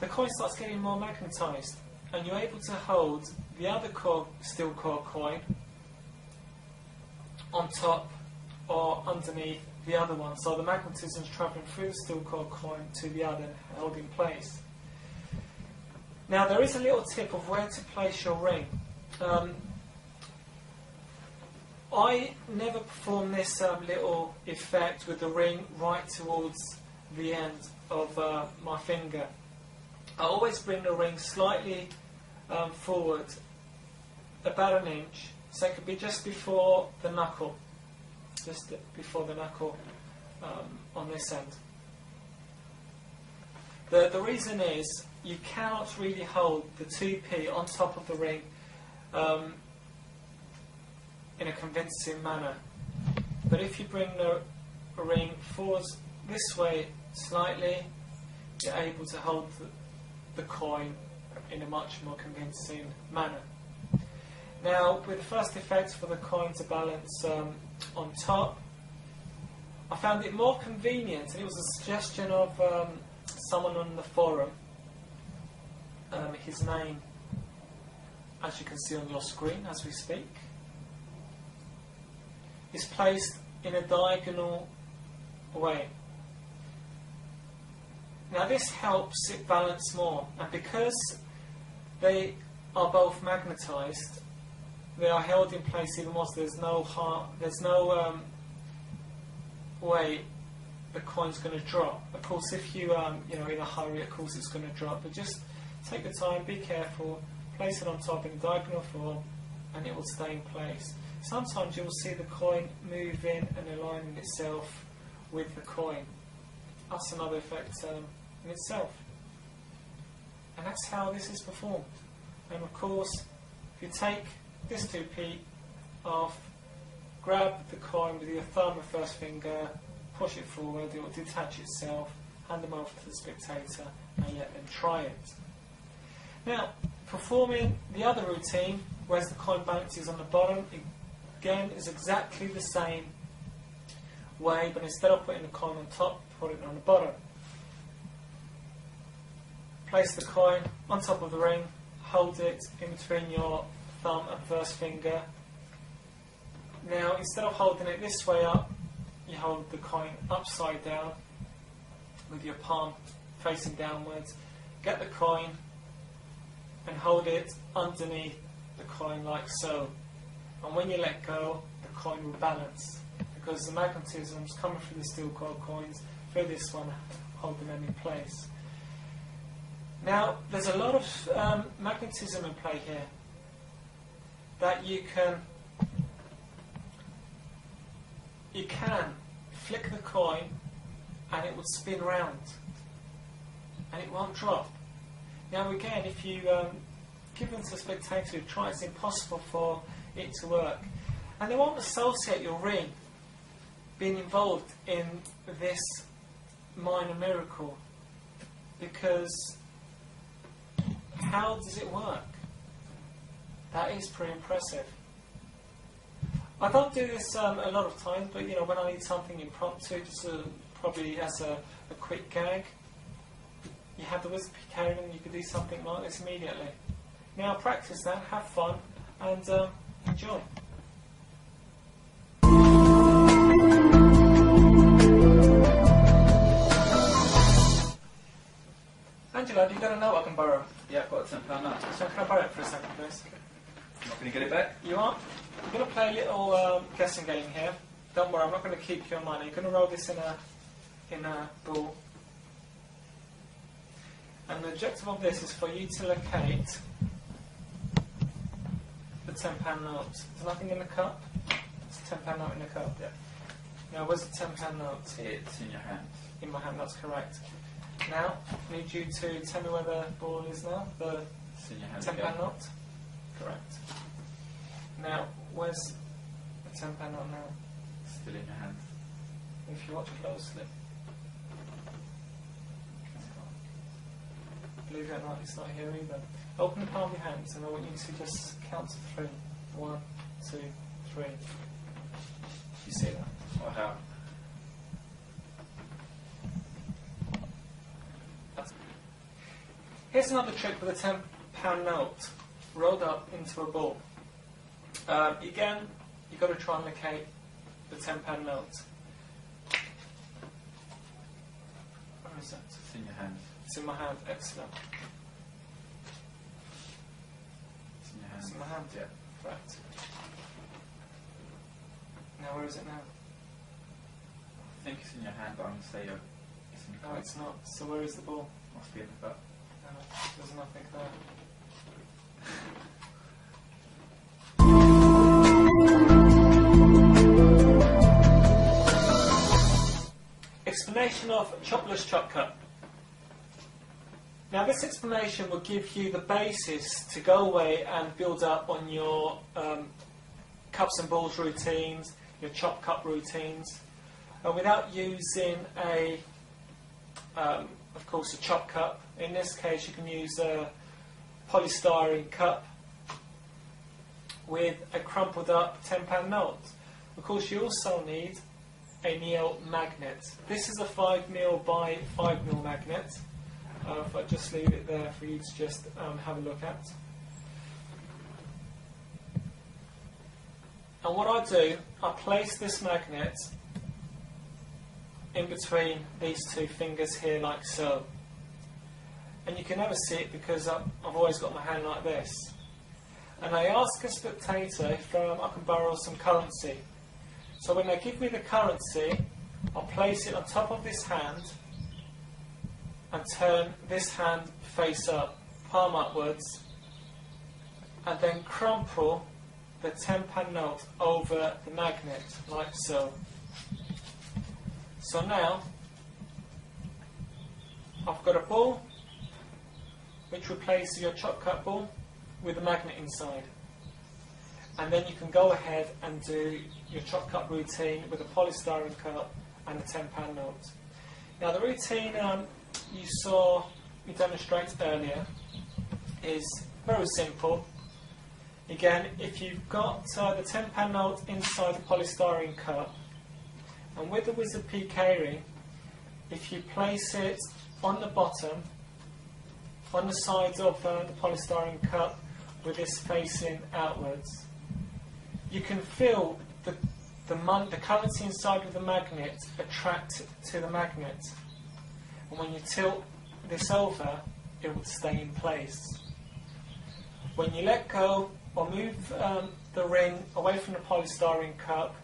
the coin starts getting more magnetized, and you're able to hold the other steel core coin on top or underneath the other one, so the magnetism is travelling through the steel core coin to the other, held in place. Now there is a little tip of where to place your ring. I never perform this little effect with the ring right towards the end of my finger. I always bring the ring slightly forward, about 1 inch, so it could be just before the knuckle. Just before the knuckle on this end. The reason is you cannot really hold the 2p on top of the ring in a convincing manner. But if you bring the ring forwards this way slightly, you're able to hold the coin in a much more convincing manner. Now, with the first effect for the coin to balance on top, I found it more convenient, and it was a suggestion of someone on the forum. His name, as you can see on your screen as we speak, is placed in a diagonal way. Now this helps it balance more, and because they are both magnetized, they are held in place even more, so there's no way the coin's going to drop. Of course, if you in a hurry, of course it's going to drop, but just take the time, be careful, place it on top in a diagonal form, and it will stay in place. Sometimes you will see the coin moving and aligning itself with the coin. That's another effect in itself. And that's how this is performed. And of course, if you take this 2p off, grab the coin with your thumb and first finger, push it forward, it will detach itself, hand them over to the spectator, and let them try it. Now, performing the other routine, whereas the coin balances on the bottom, again is exactly the same way, but instead of putting the coin on top, put it on the bottom. Place the coin on top of the ring, hold it in between your thumb and first finger. Now, instead of holding it this way up, you hold the coin upside down with your palm facing downwards. Get the coin and hold it underneath the coin like so. And when you let go, the coin will balance, because the magnetism is coming through the steel core coins, through this one, holding them in place. Now, there's a lot of magnetism in play here that you can flick the coin and it would spin round and it won't drop. Now again, if you give them to a spectator who tries, it's impossible for it to work. And they won't associate your ring being involved in this minor miracle, because how does it work? That is pretty impressive. I don't do this a lot of times, but when I need something impromptu, just probably as a quick gag, you have the WiZub PK and you can do something like this immediately. Now practice that, have fun, and enjoy. Angela, have you got a note I can borrow? Yeah, I've got a £10 note. So can I borrow it for a second, please? I'm not going to get it back. You are? I'm going to play a little guessing game here. Don't worry, I'm not going to keep your money. You're going to roll this in a ball. And the objective of this is for you to locate the £10 note. There's nothing in the cup. It's a £10 note in the cup. Yeah. Now, where's the £10 note? It's in your hand. In my hand, that's correct. Now, I need you to tell me where the ball is now. The It's in your hand. £10 note? Correct. Now, where's the £10 note now? Still in your hand. If you watch closely. Believe it or not, it's not here either. Open the palm of your hands and I want you to just count to 3. 1, 2, 3. You see that? Or how? Here's another trick with a £10 note rolled up into a ball. Again, you've got to try and locate the £10 note. Where is that? It's in your hand. It's in my hand. Excellent. It's in your hand. It's in my hand. Yeah. Right. Now, where is it now? I think it's in your hand, but I'm going to say it's in your No, cup. it's not. So where is the ball? Must be in the cup. No, there's nothing there. Explanation of chopless chop cup. Now this explanation will give you the basis to go away and build up on your cups and balls routines, your chop cup routines, without using of course, a chop cup. In this case, you can use a polystyrene cup with a crumpled up £10 note. Of course, you also need a Neo magnet. This is a 5mm by 5mm magnet. If I just leave it there for you to just have a look at. And what I do, I place this magnet in between these two fingers here, like so. And you can never see it because I've always got my hand like this. And I ask a spectator if I can borrow some currency. So when they give me the currency, I'll place it on top of this hand and turn this hand face up, palm upwards, and then crumple the £10 note over the magnet, like so. So now, I've got a ball which replaces your chop cut ball with a magnet inside. And then you can go ahead and do your chop cut routine with a polystyrene cup and a £10 note. Now the routine you saw me demonstrate earlier is very simple. Again, if you've got the £10 note inside the polystyrene cup, and with the WiZub PK ring, if you place it on the bottom, on the sides of the polystyrene cup with this facing outwards, you can feel the currency inside of the magnet attract to the magnet. And when you tilt this over, it will stay in place. When you let go or move the ring away from the polystyrene cup,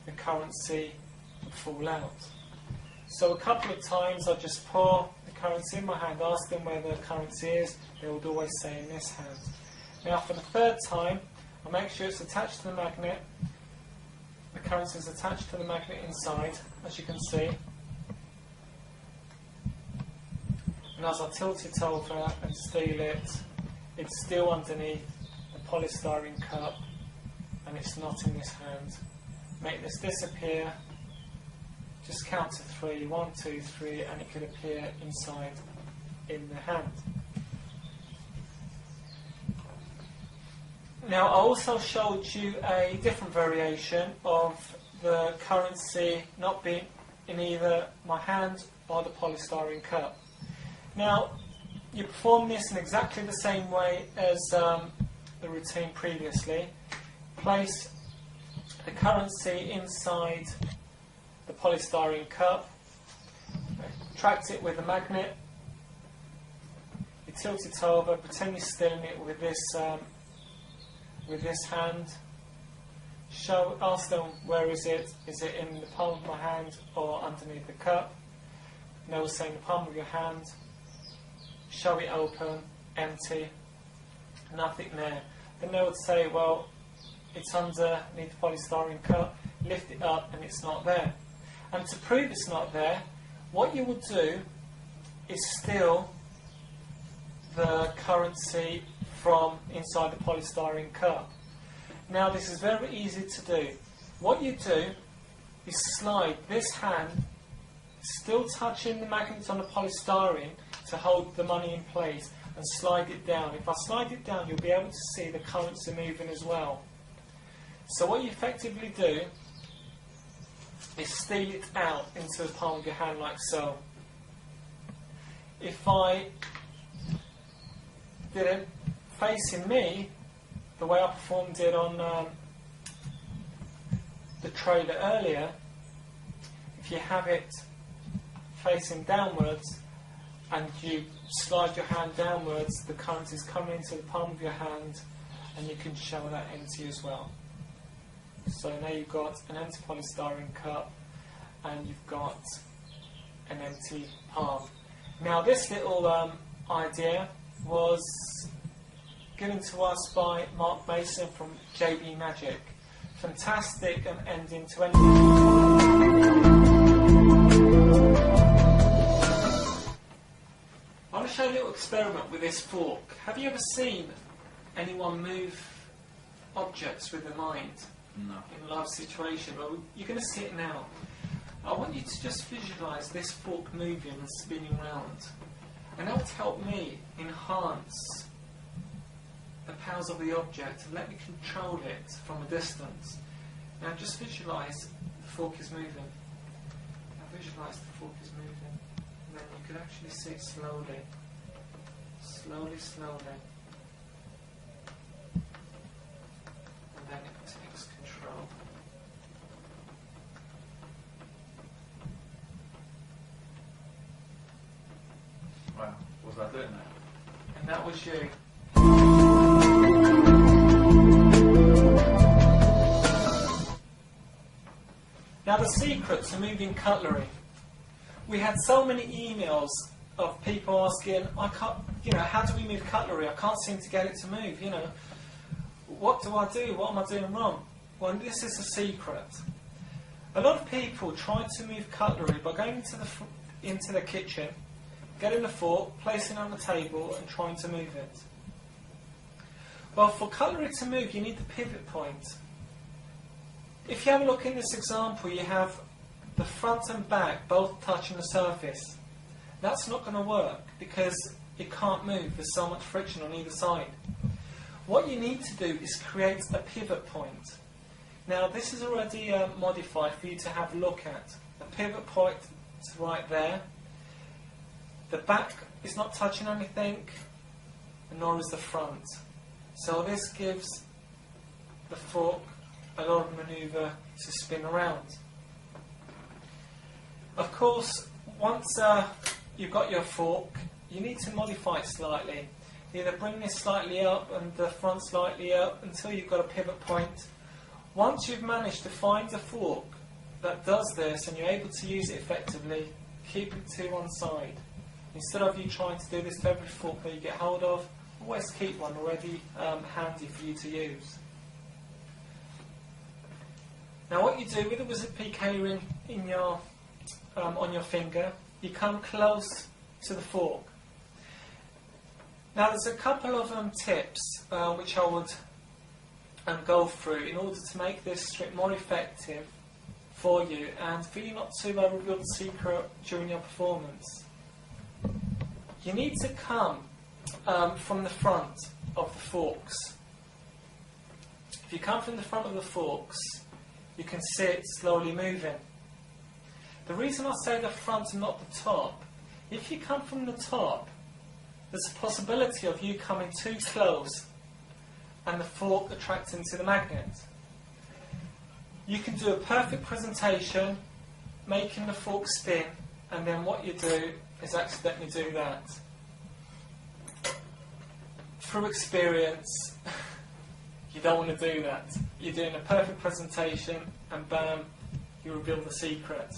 the currency will fall out. So a couple of times I just pour the currency in my hand, ask them where the currency is, they would always say in this hand. Now for the third time, I make sure it's attached to the magnet. The currency is attached to the magnet inside, as you can see. And as I tilt it over and steal it, it's still underneath the polystyrene cup and it's not in this hand. Make this disappear, just count to 3, 1, 2, 3, and it could appear inside in the hand. Now I also showed you a different variation of the currency not being in either my hand or the polystyrene cup. Now you perform this in exactly the same way as the routine previously. Place the currency inside the polystyrene cup, attract it with a magnet, you tilt it over, pretend you're stealing it with this hand, ask them where is it in the palm of my hand or underneath the cup, and they will say in the palm of your hand, show it open, empty, nothing there. Then they would say, well, it's underneath the polystyrene cup, lift it up and it's not there. And to prove it's not there, what you would do is steal the currency from inside the polystyrene cup. Now this is very easy to do. What you do is slide this hand, still touching the magnets on the polystyrene to hold the money in place, and slide it down. If I slide it down, you'll be able to see the currency moving as well. So what you effectively do is steal it out into the palm of your hand like so. If I did it facing me, the way I performed it on the trailer earlier, if you have it facing downwards and you slide your hand downwards, the currency is coming into the palm of your hand and you can show that empty as well. So now you've got an empty polystyrene cup and you've got an empty palm. Now this little idea was given to us by Mark Mason from JB Magic. Fantastic and ending to anything. I want to show you a little experiment with this fork. Have you ever seen anyone move objects with their mind? No. In a live situation? Well, you're going to see it now. I want you to just visualise this fork moving and spinning round. And that will help me enhance the powers of the object and let me control it from a distance. Now just visualise the fork is moving. Now visualise the fork is moving. And then you can actually see it slowly. Slowly, slowly. And then it takes control. Wow, was I doing that? And that was you. Now the secret to moving cutlery. We had so many emails of people asking, I can't, how do we move cutlery? I can't seem to get it to move, What do I do? What am I doing wrong? Well, this is the secret. A lot of people try to move cutlery by going into the kitchen, getting the fork, placing it on the table and trying to move it. Well, for cutlery to move, you need the pivot point. If you have a look in this example, you have the front and back both touching the surface. That's not going to work because it can't move. There's so much friction on either side. What you need to do is create a pivot point. Now, this is already modified for you to have a look at. The pivot point is right there. The back is not touching anything, nor is the front. So this gives the fork a lot of manoeuvre to spin around. Of course, once you've got your fork, you need to modify it slightly. Either bring this slightly up and the front slightly up until you've got a pivot point. Once you've managed to find a fork that does this and you're able to use it effectively, keep it to one side. Instead of you trying to do this to every fork that you get hold of, always keep one already handy for you to use. Now what you do with the Wizard PK ring in your, on your finger, you come close to the fork. Now there's a couple of tips which I would go through in order to make this strip more effective for you and for you not to reveal the secret during your performance. You need to come from the front of the forks. If you come from the front of the forks, you can see it slowly moving. The reason I say the front and not the top, if you come from the top, there's a possibility of you coming too close and the fork attracting to the magnet. You can do a perfect presentation, making the fork spin, and then what you do is accidentally do that. Through experience, you don't want to do that. You're doing a perfect presentation and bam, you reveal the secret.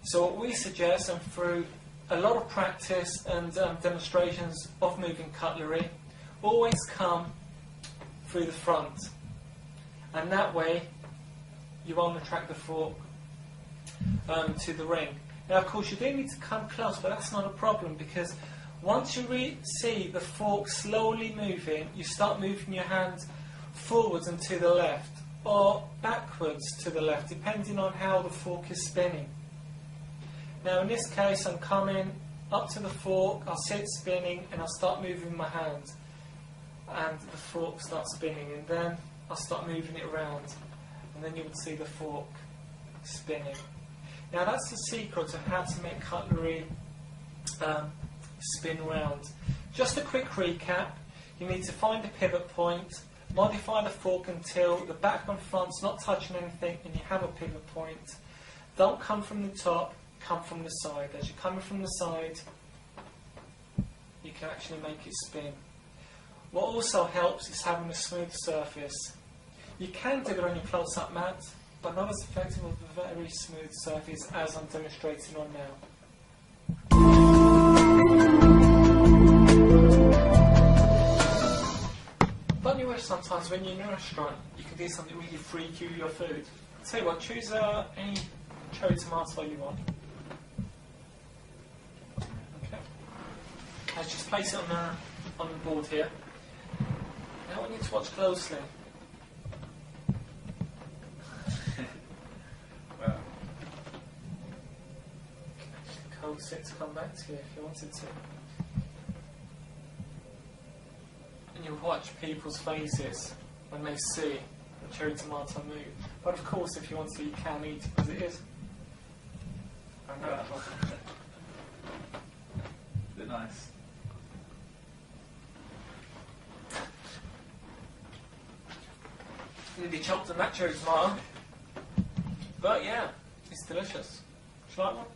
So what we suggest, and through a lot of practice and demonstrations of moving cutlery, always come through the front, and that way you won't attract the fork to the ring. Now of course you do need to come close, but that's not a problem, because once you see the fork slowly moving, you start moving your hand forwards and to the left, or backwards to the left, depending on how the fork is spinning. Now in this case I'm coming up to the fork, I'll see it spinning, and I'll start moving my hand, and the fork starts spinning, and then I'll start moving it around, and then you would see the fork spinning. Now that's the secret of how to make cutlery spin round. Just a quick recap: you need to find a pivot point, modify the fork until the back and front's not touching anything and you have a pivot point. Don't come from the top, come from the side. As you're coming from the side, you can actually make it spin. What also helps is having a smooth surface. You can do it on your close-up mat, but not as effective with a very smooth surface as I'm demonstrating on now. Don't you wish sometimes when you're in a restaurant you could do something really freaky with your food? I'll tell you what, choose any cherry tomato you want. Okay. Let's just place it on the board here. Now I want you to watch closely. Well, Coax it to come back to you if you wanted to. And you'll watch people's faces when they see the cherry tomato move. But of course, if you want to, you can eat it as it is. I know. is it nice? It'll be chopped on that cherry tomato. But yeah, it's delicious. Would you like one?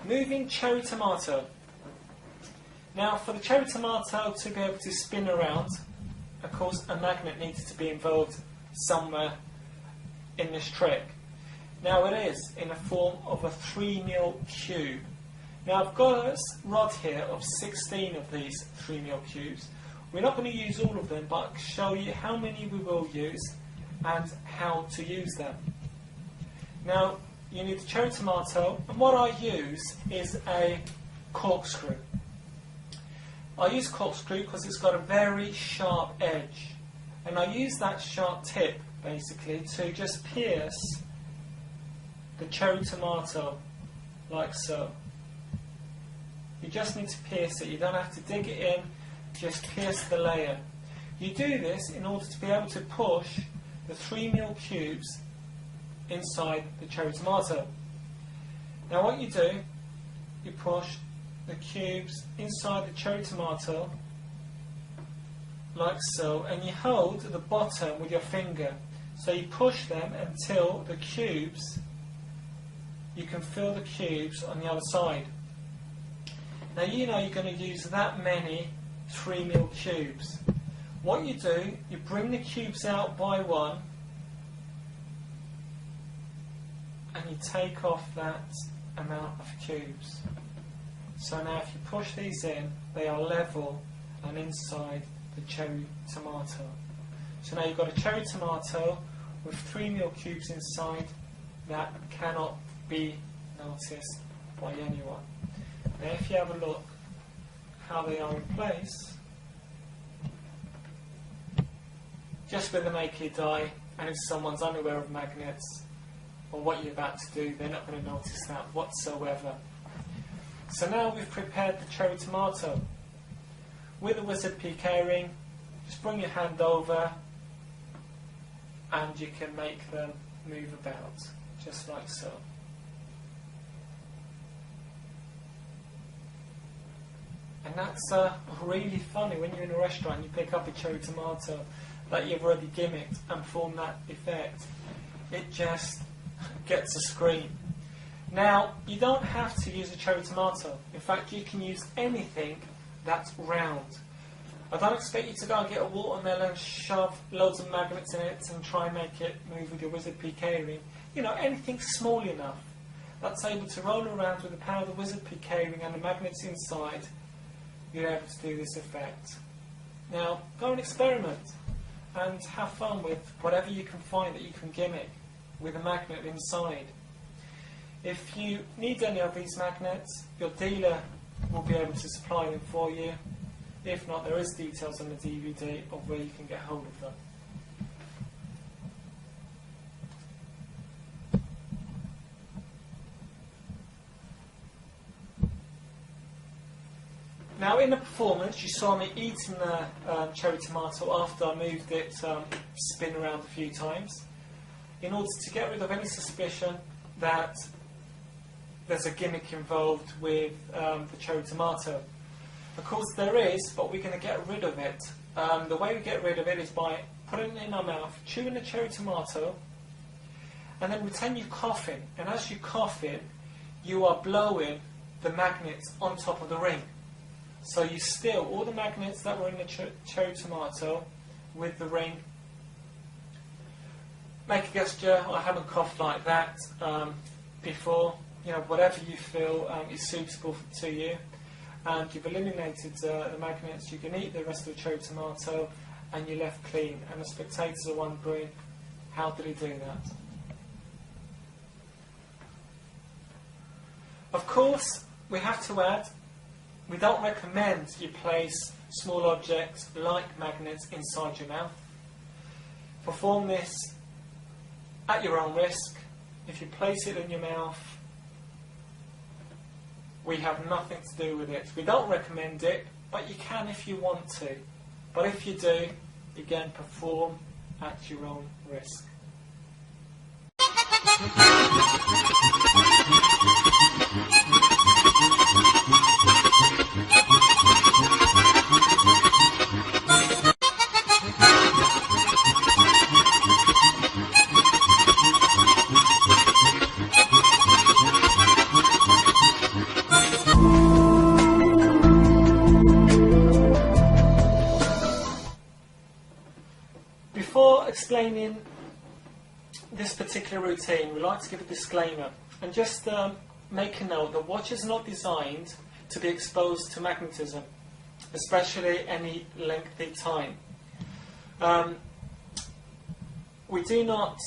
Moving cherry tomato. Now for the cherry tomato to be able to spin around, of course a magnet needs to be involved somewhere in this trick. Now it is in the form of a 3mm cube. Now I've got a rod here of 16 of these 3mm cubes. We're not going to use all of them, but I'll show you how many we will use and how to use them. Now you need the cherry tomato, and what I use is a corkscrew. I use corkscrew because it's got a very sharp edge, and I use that sharp tip basically to just pierce the cherry tomato like so. You just need to pierce it, you don't have to dig it in, just pierce the layer. You do this in order to be able to push the 3mm cubes inside the cherry tomato. Now what you do, you push the cubes inside the cherry tomato like so, and you hold the bottom with your finger. So you push them until the cubes, you can feel the cubes on the other side. Now you know you're going to use that many 3mm cubes. What you do, you bring the cubes out by one, and you take off that amount of cubes. So now if you push these in, they are level and inside the cherry tomato. So now you've got a cherry tomato with 3mm cubes inside that cannot be noticed by anyone. Now if you have a look how they are in place, just with the naked eye, and if someone's unaware of magnets or what you're about to do, they're not going to notice that whatsoever. So now we've prepared the cherry tomato. With the WiZub PK ring, just bring your hand over and you can make them move about, just like so. And that's really funny when you're in a restaurant and you pick up a cherry tomato that you've already gimmicked and formed that effect. It just gets a scream. Now, you don't have to use a cherry tomato. In fact, you can use anything that's round. I don't expect you to go and get a watermelon, shove loads of magnets in it and try and make it move with your WiZub PK ring. You know, anything small enough that's able to roll around with the power of the WiZub PK ring and the magnets inside, you're able to do this effect. Now, go and experiment and have fun with whatever you can find that you can gimmick with a magnet inside. If you need any of these magnets, your dealer will be able to supply them for you. If not, there is details on the DVD of where you can get hold of them. Now in the performance, you saw me eating the cherry tomato after I moved it spin around a few times, in order to get rid of any suspicion that there's a gimmick involved with the cherry tomato. Of course there is, but we're going to get rid of it. The way we get rid of it is by putting it in our mouth, chewing the cherry tomato, and then pretend you're coughing. And as you cough in, you are blowing the magnets on top of the ring. So you steal all the magnets that were in the cherry tomato with the ring. Make a gesture, I haven't coughed like that before. You know, whatever you feel is suitable to you. And you've eliminated the magnets. You can eat the rest of the cherry tomato and you're left clean. And the spectators are wondering, how did he do that? Of course, we have to add, we don't recommend you place small objects like magnets inside your mouth. Perform this at your own risk. If you place it in your mouth, we have nothing to do with it. We don't recommend it, but you can if you want to. But if you do, again, perform at your own risk. Before explaining this particular routine, we like to give a disclaimer and just make a note that watches are not designed to be exposed to magnetism, especially any lengthy time. We do not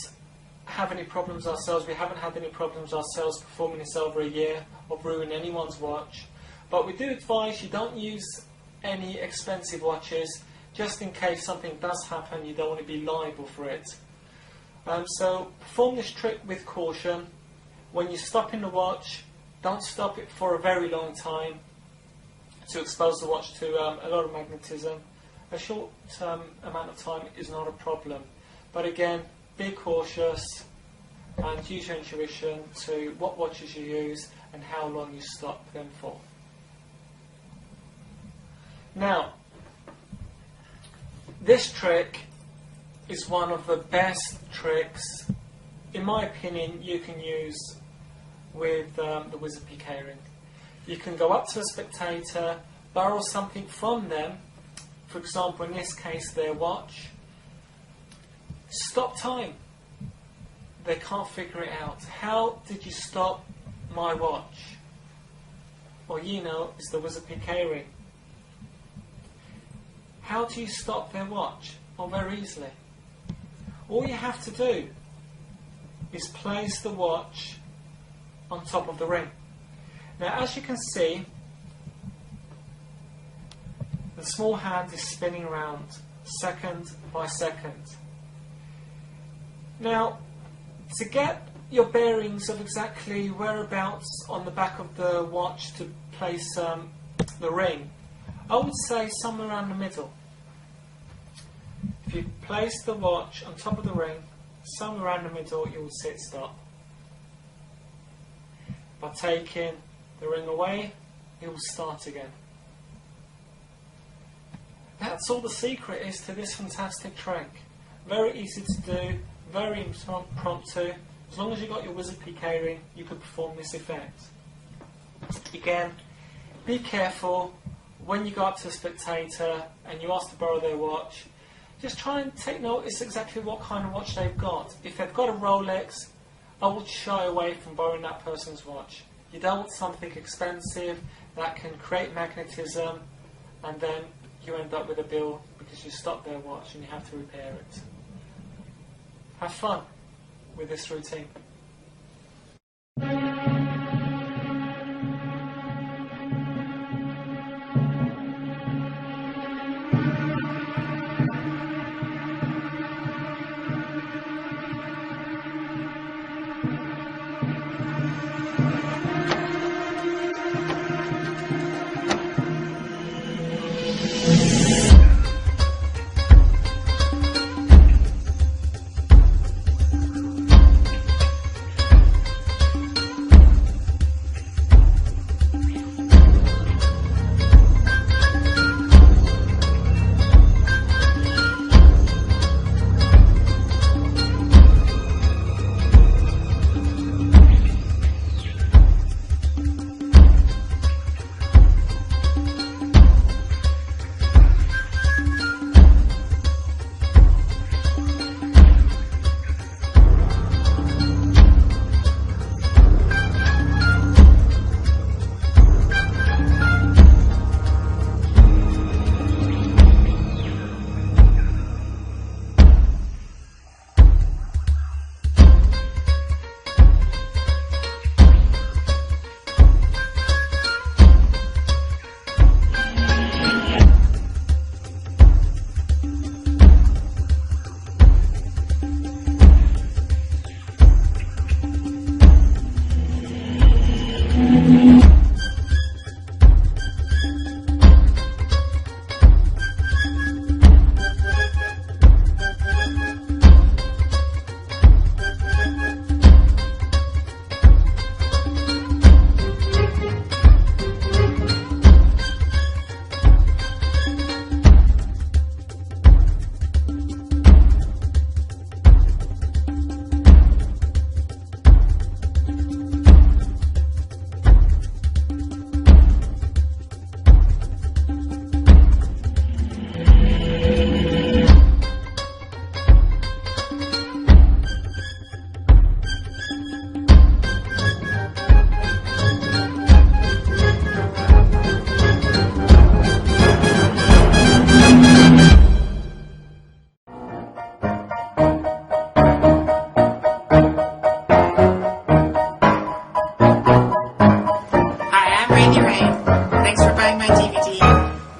have any problems ourselves. We haven't had any problems ourselves performing this over a year or ruining anyone's watch. But we do advise you don't use any expensive watches, just in case something does happen, you don't want to be liable for it. So perform this trick with caution. When you're stopping the watch, don't stop it for a very long time to expose the watch to a lot of magnetism. A short amount of time is not a problem. But again, be cautious and use your intuition to what watches you use and how long you stop them for. Now, this trick is one of the best tricks, in my opinion, you can use with the WiZub PK ring. You can go up to a spectator, borrow something from them, for example in this case their watch, stop time. They can't figure it out. How did you stop my watch? Well, you know, it's the WiZub PK ring. How do you stop their watch? Well, very easily. all you have to do is place the watch on top of the ring. Now, as you can see, the small hand is spinning around second by second. Now, to get your bearings of exactly whereabouts on the back of the watch to place the ring, I would say somewhere around the middle. If you place the watch on top of the ring, somewhere around the middle, you will see it stop. By taking the ring away, it will start again. That's all the secret is to this fantastic trick. Very easy to do, very impromptu. As long as you've got your wizard PK ring, you can perform this effect. Again, be careful when you go up to a spectator and you ask to borrow their watch. Just try and take notice exactly what kind of watch they've got. If they've got a Rolex, I would shy away from borrowing that person's watch. You don't want something expensive that can create magnetism, and then you end up with a bill because you stopped their watch and you have to repair it. Have fun with this routine.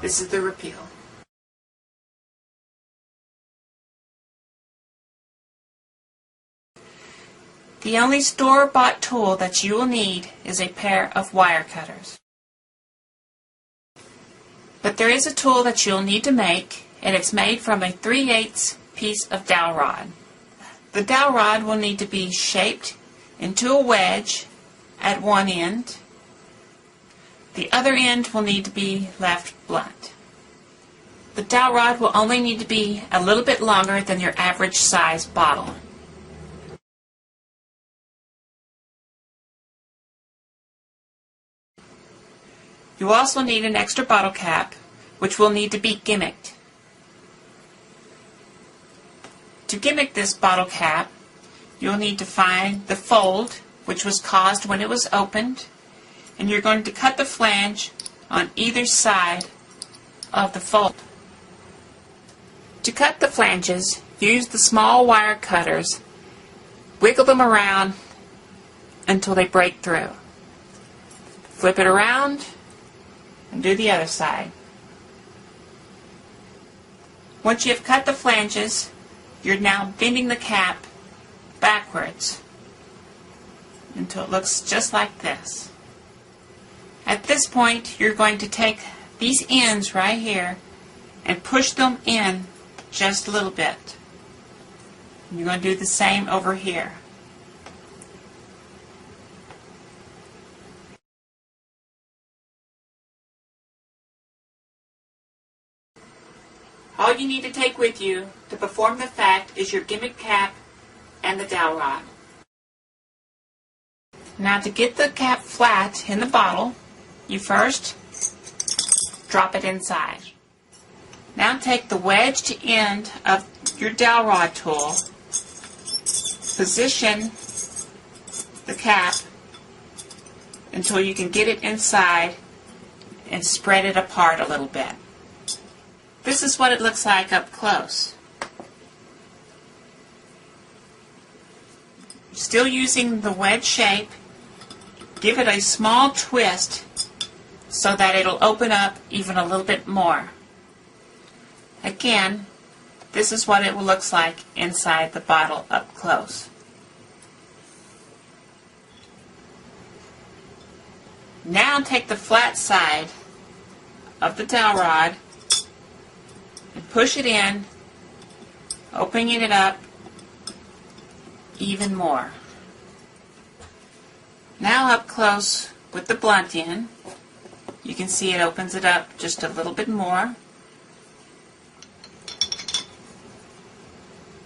This is the repeal. The only store-bought tool that you will need is a pair of wire cutters. But there is a tool that you'll need to make, and it's made from a 3/8 piece of dowel rod. The dowel rod will need to be shaped into a wedge at one end. The other end will need to be left blunt. The dowel rod will only need to be a little bit longer than your average size bottle. You also need an extra bottle cap, which will need to be gimmicked. To gimmick this bottle cap, you'll need to find the fold, which was caused when it was opened, and you're going to cut the flange on either side of the fold. To cut the flanges, use the small wire cutters, wiggle them around until they break through. Flip it around and do the other side. Once you have cut the flanges, you're now bending the cap backwards until it looks just like this. At this point, you're going to take these ends right here and push them in just a little bit. And you're going to do the same over here. All you need to take with you to perform the fact is your gimmick cap and the dowel rod. Now to get the cap flat in the bottle, you first drop it inside. Now take the wedged end of your dowel rod tool, position the cap until you can get it inside and spread it apart a little bit. This is what it looks like up close. Still using the wedge shape, give it a small twist so that it'll open up even a little bit more. Again, this is what it looks like inside the bottle up close. Now take the flat side of the dowel rod and push it in, opening it up even more. Now up close with the blunt end, you can see it opens it up just a little bit more.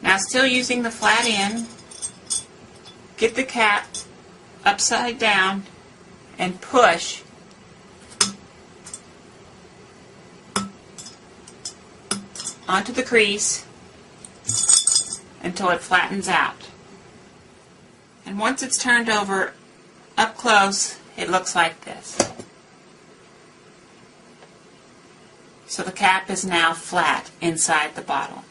Now still using the flat end, get the cap upside down and push onto the crease until it flattens out. And once it's turned over up close, it looks like this. So the cap is now flat inside the bottle.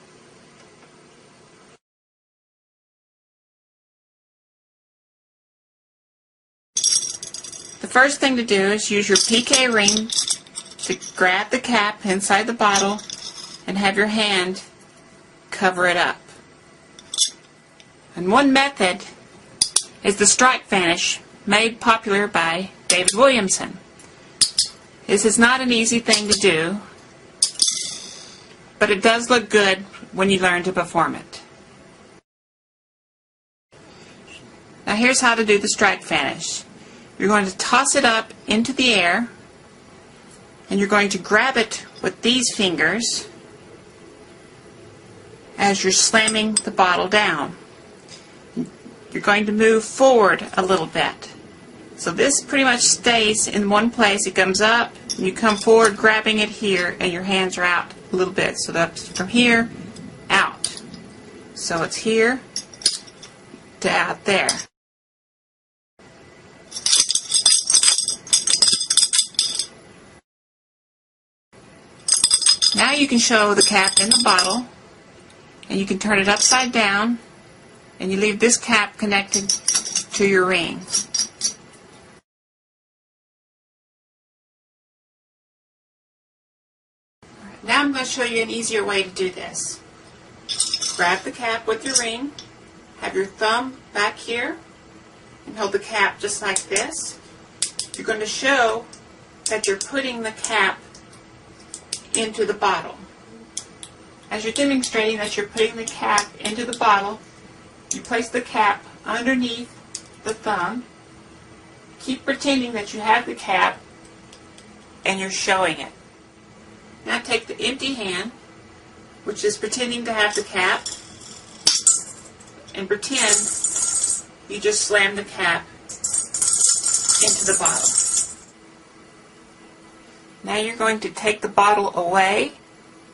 The first thing to do is use your PK ring to grab the cap inside the bottle and have your hand cover it up. And one method is the strike vanish, made popular by David Williamson. This is not an easy thing to do, but it does look good when you learn to perform it. Now here's how to do the strike vanish. You're going to toss it up into the air, and you're going to grab it with these fingers as you're slamming the bottle down. You're going to move forward a little bit. So this pretty much stays in one place. It comes up, and you come forward grabbing it here, and your hands are out a little bit. So that's from here, out. So it's here to out there. Now you can show the cap in the bottle, and you can turn it upside down, and you leave this cap connected to your ring. Now I'm going to show you an easier way to do this. Grab the cap with your ring, have your thumb back here, and hold the cap just like this. You're going to show that you're putting the cap into the bottle. As you're demonstrating that you're putting the cap into the bottle, you place the cap underneath the thumb. Keep pretending that you have the cap and you're showing it. Now take the empty hand, which is pretending to have the cap, and pretend you just slam the cap into the bottle. Now you're going to take the bottle away,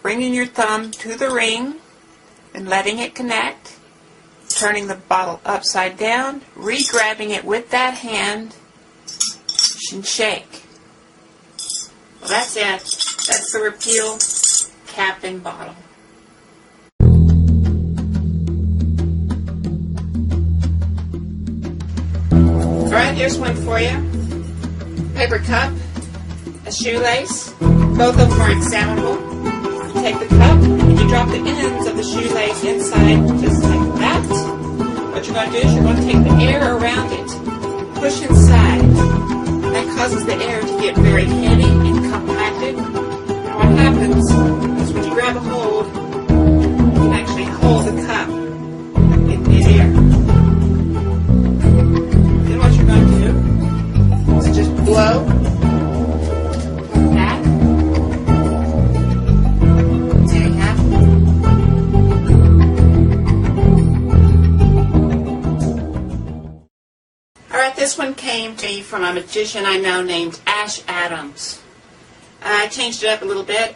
bringing your thumb to the ring and letting it connect, turning the bottle upside down, re-grabbing it with that hand, and shake. Well, that's it. That's the repeal cap and bottle. Alright, here's one for you. Paper cup, a shoelace. Both of them are examinable. You take the cup and you drop the ends of the shoelace inside just like that. What you're going to do is you're going to take the air around it and push inside. That causes the air to get very heavy and compacted. And what happens is when you grab a hold, you can actually hold the cup in midair. Then what you're going to do is just blow like that. There you have it. Alright, this one came to me from a magician I know named Ash Adams. I changed it up a little bit,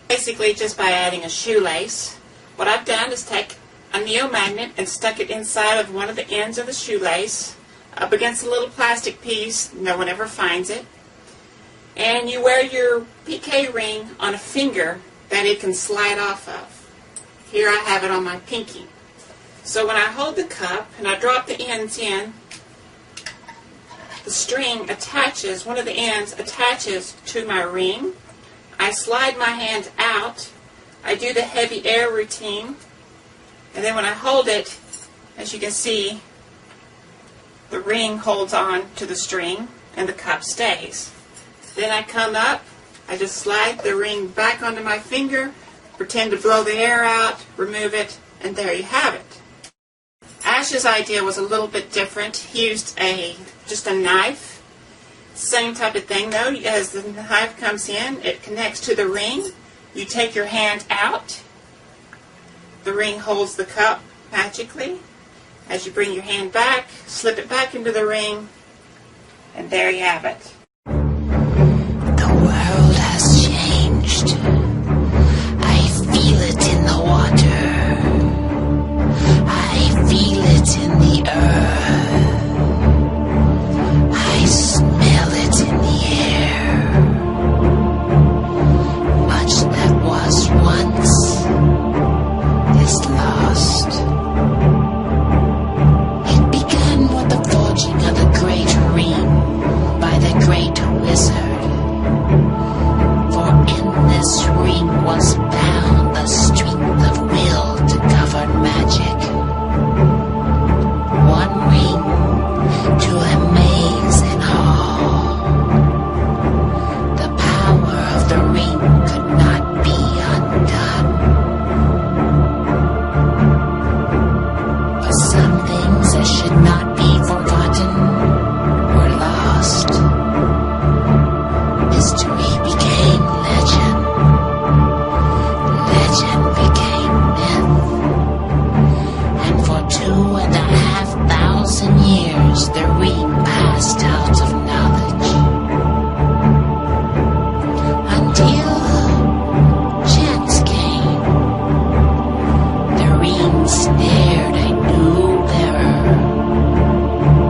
basically just by adding a shoelace. What I've done is take a neomagnet and stuck it inside of one of the ends of the shoelace, up against a little plastic piece, no one ever finds it. And you wear your PK ring on a finger that it can slide off of. Here I have it on my pinky. So when I hold the cup and I drop the ends in, the string attaches, one of the ends attaches to my ring. I slide my hand out. I do the heavy air routine. And then when I hold it, as you can see, the ring holds on to the string and the cup stays. Then I come up, I just slide the ring back onto my finger, pretend to blow the air out, remove it, and there you have it. Ash's idea was a little bit different. He used just a knife. Same type of thing though. As the knife comes in, it connects to the ring. You take your hand out. The ring holds the cup magically. As you bring your hand back, slip it back into the ring, and there you have it. The world has changed. I feel it in the water. I feel it in the earth. I smell it in the air. Much that was once is lost. It began with the forging of the great ring by the great wizard. For in this ring was bound the strength of will to govern magic. One ring to amaze and awe. The power of the ring could not be undone. But some things that should not be forgotten were lost. History became legend. Legend became myth. And for 2,500 years the ring passed out of knowledge. Until chance came. The ring snared a new bearer.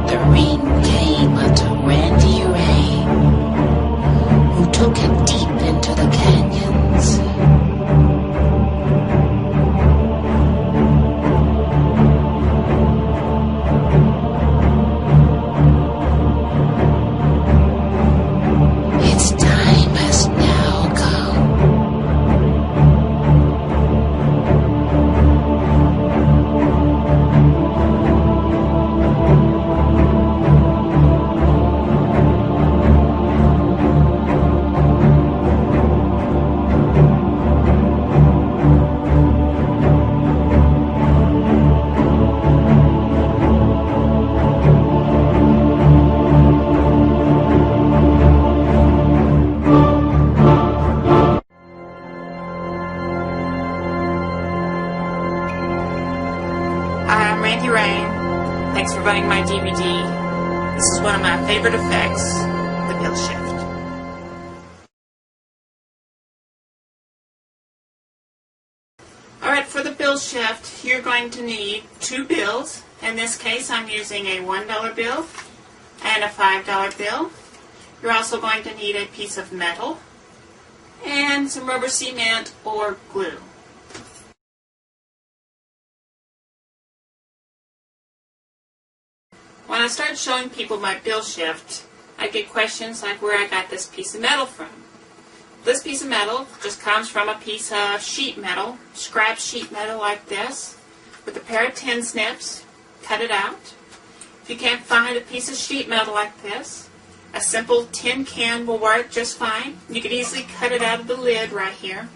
The ring came unto Randy Ray, who took it deep into the canyons. Its time has now come. Hi, I'm Randy Rain. Thanks for buying my DVD. This is one of my favorite effects, the bill shift. Alright, for the bill shift, you're going to need 2 bills. In this case, I'm using a $1 bill and a $5 bill. You're also going to need a piece of metal and some rubber cement or glue. When I started showing people my bill shift, I get questions like where I got this piece of metal from. This piece of metal just comes from a piece of sheet metal, scrap sheet metal like this, with a pair of tin snips. Cut it out. If you can't find a piece of sheet metal like this, a simple tin can will work just fine. You can easily cut it out of the lid right here.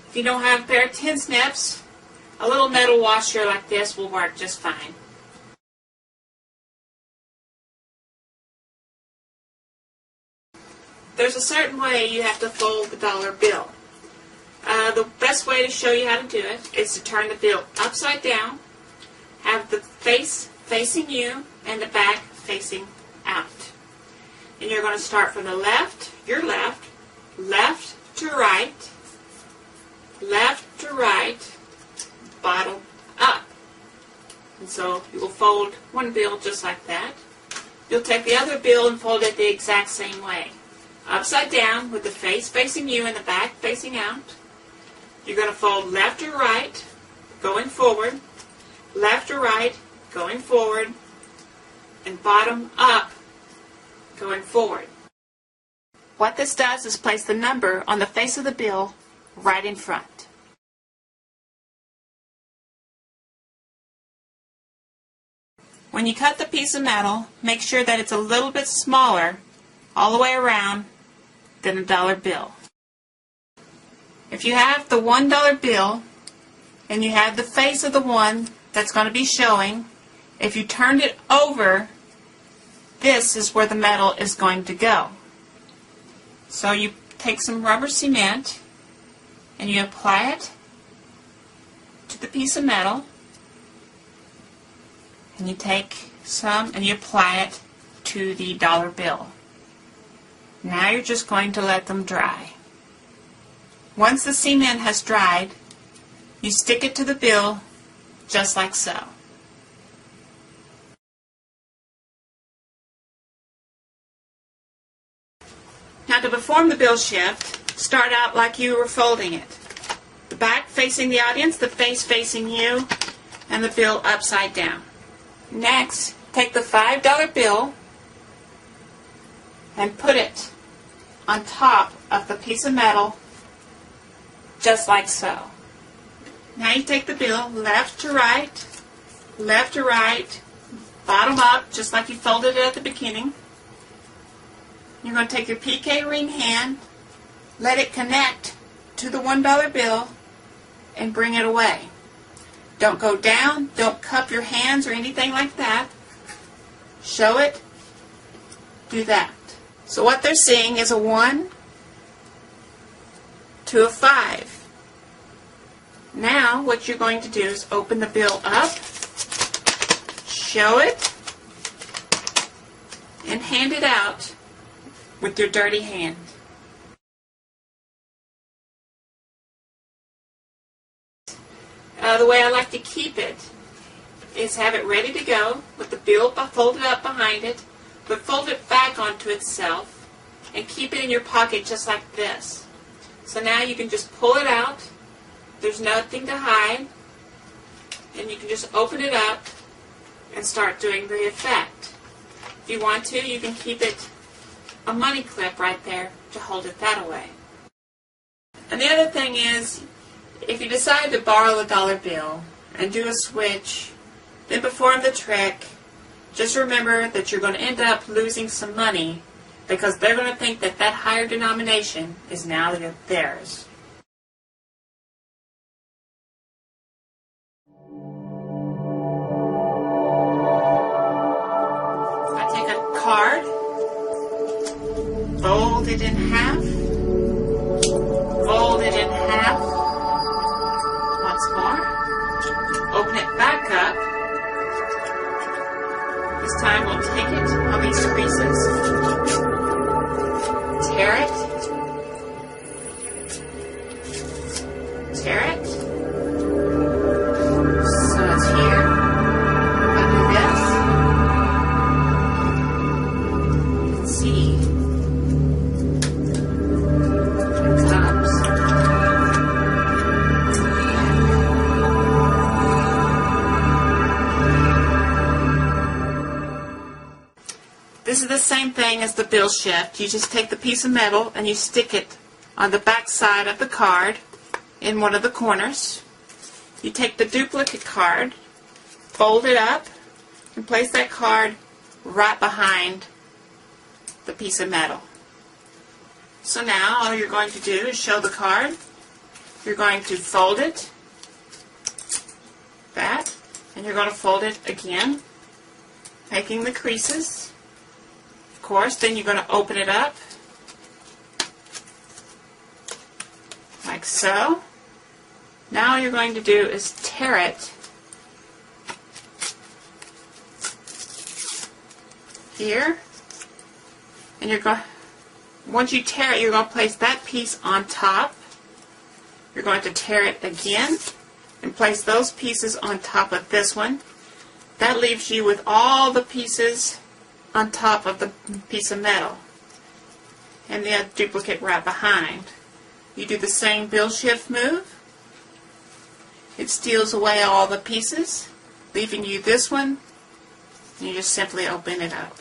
If you don't have a pair of tin snips, a little metal washer like this will work just fine. There's a certain way you have to fold the dollar bill. The best way to show you how to do it is to turn the bill upside down, have the face facing you and the back facing out. And you're going to start from the left, your left, left to right, bottom up. And so you will fold one bill just like that. You'll take the other bill and fold it the exact same way. Upside down with the face facing you and the back facing out. You're going to fold left to right, going forward, left to right, going forward, and bottom up, going forward. What this does is place the number on the face of the bill right in front. When you cut the piece of metal, make sure that it's a little bit smaller all the way around than a dollar bill. If you have the $1 bill and you have the face of the one that's going to be showing, if you turned it over, this is where the metal is going to go. So you take some rubber cement and you apply it to the piece of metal, and you take some and you apply it to the dollar bill. Now you're just going to let them dry. Once the cement has dried, you stick it to the bill just like so. Now to perform the bill shift, start out like you were folding it. The back facing the audience, the face facing you, and the bill upside down. Next, take the $5 bill and put it on top of the piece of metal just like so. Now you take the bill left to right, bottom up just like you folded it at the beginning. You're going to take your PK ring hand, let it connect to the $1 bill, and bring it away. Don't go down, don't cup your hands or anything like that. Show it, do that. So what they're seeing is a 1 to a 5. Now what you're going to do is open the bill up, show it, and hand it out with your dirty hand. The way I like to keep it is have it ready to go with the bill folded up behind it, but fold it back onto itself and keep it in your pocket just like this. So now you can just pull it out, there's nothing to hide, and you can just open it up and start doing the effect. If you want to, you can keep it a money clip right there to hold it that way. And the other thing is, if you decide to borrow a dollar bill and do a switch, then perform the trick, just remember that you're going to end up losing some money because they're going to think that that higher denomination is now theirs. I take a card, fold it in half, fold it in half, once more, open it back up. This time we'll take it on these creases, tear it, so it's here. I do this, you can see it comes. This is the same thing as the bill shift. You just take the piece of metal and you stick it on the back side of the card in one of the corners. You take the duplicate card, fold it up, and place that card right behind the piece of metal. So now all you're going to do is show the card. You're going to fold it, that, and you're going to fold it again, making the creases. Of course, then you're going to open it up, like so. Now all you're going to do is tear it here, and you're going. Once you tear it, you're going to place that piece on top. You're going to tear it again and place those pieces on top of this one. That leaves you with all the pieces on top of the piece of metal and the duplicate right behind. You do the same bill shift move. It steals away all the pieces, leaving you this one, and you just simply open it up.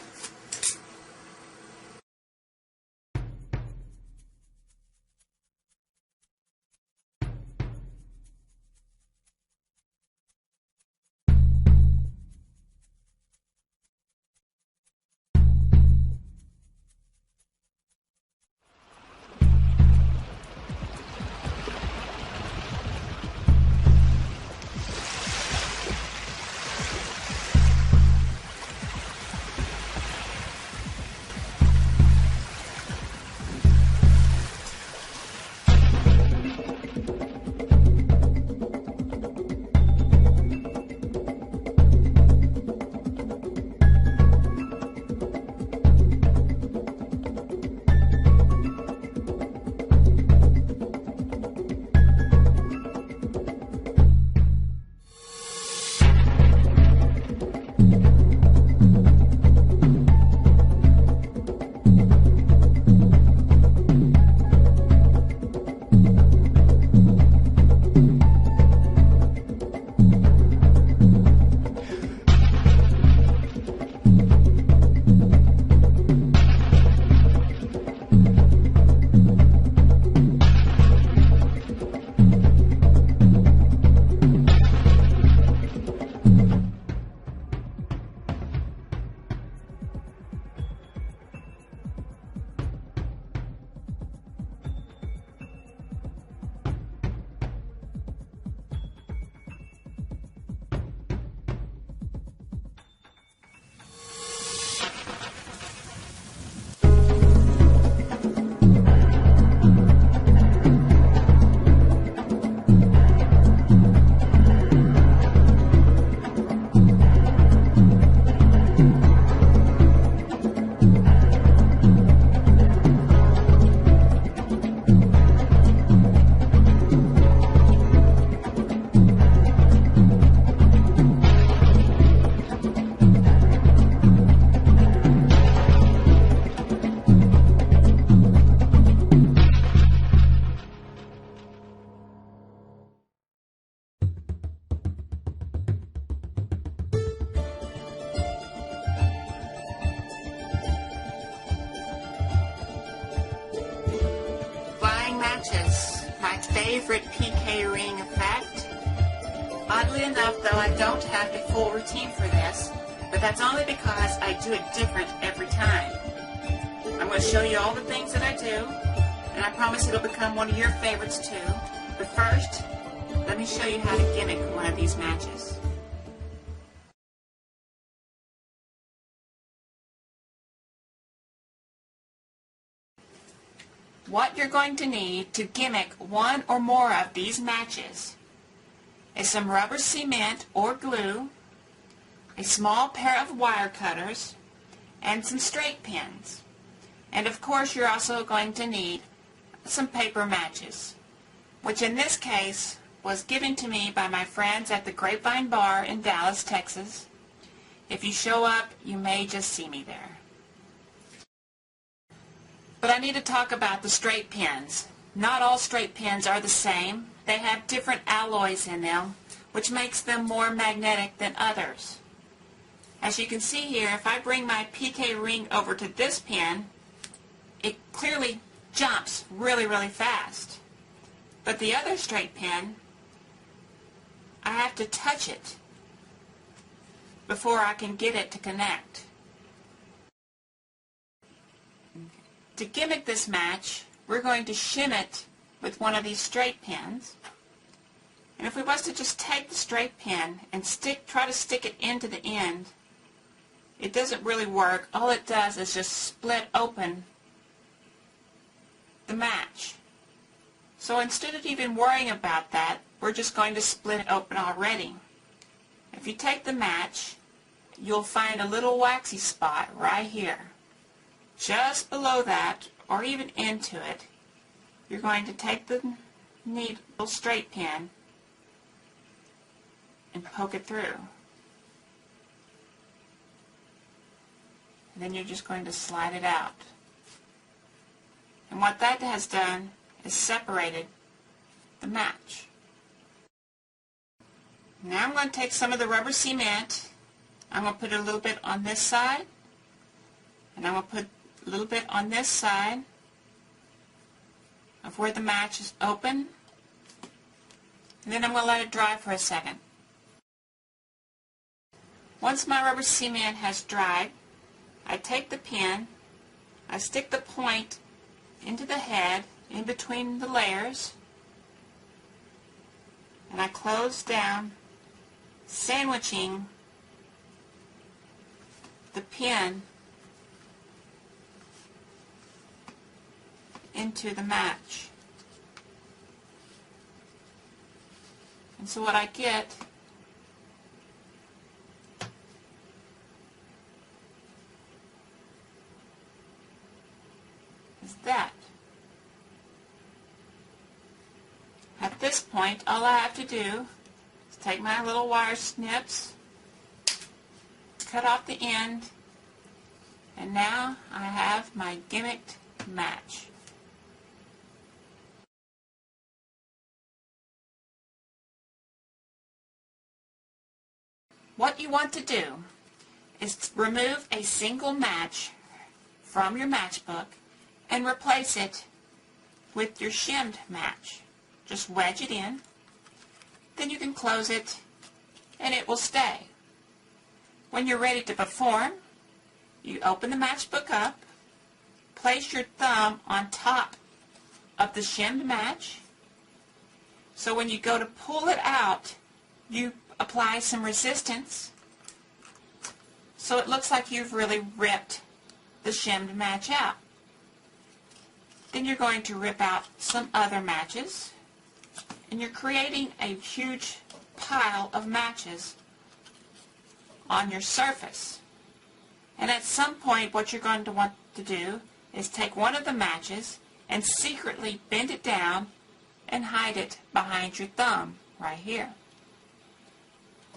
My favorite PK ring effect. Oddly enough, though, I don't have a full routine for this, but that's only because I do it different every time. I'm going to show you all the things that I do, and I promise it'll become one of your favorites too. But first, let me show you how to gimmick one of these matches. What you're going to need to gimmick one or more of these matches is some rubber cement or glue, a small pair of wire cutters, and some straight pins. And of course you're also going to need some paper matches, which in this case was given to me by my friends at the Grapevine Bar in Dallas, Texas. If you show up, you may just see me there. But I need to talk about the straight pins. Not all straight pins are the same. They have different alloys in them, which makes them more magnetic than others. As you can see here, if I bring my PK ring over to this pin, it clearly jumps really, really fast. But the other straight pin, I have to touch it before I can get it to connect. To gimmick this match, we're going to shim it with one of these straight pins. And if we was to just take the straight pin and try to stick it into the end, it doesn't really work. All it does is just split open the match. So instead of even worrying about that, we're just going to split it open already. If you take the match, you'll find a little waxy spot right here. Just below that, or even into it, you're going to take the needle straight pin and poke it through. And then you're just going to slide it out. And what that has done is separated the match. Now I'm going to take some of the rubber cement. I'm going to put a little bit on this side, and I'm going to put a little bit on this side of where the match is open, and then I'm going to let it dry for a second. Once my rubber cement has dried, I take the pin, I stick the point into the head in between the layers, and I close down, sandwiching the pin into the match. And so what I get is that. At this point, all I have to do is take my little wire snips, cut off the end, and now I have my gimmicked match. What you want to do is to remove a single match from your matchbook and replace it with your shimmed match. Just wedge it in, then you can close it and it will stay. When you're ready to perform, you open the matchbook up, place your thumb on top of the shimmed match, so when you go to pull it out, you apply some resistance so it looks like you've really ripped the shimmed match out. Then you're going to rip out some other matches, and you're creating a huge pile of matches on your surface. And at some point what you're going to want to do is take one of the matches and secretly bend it down and hide it behind your thumb right here.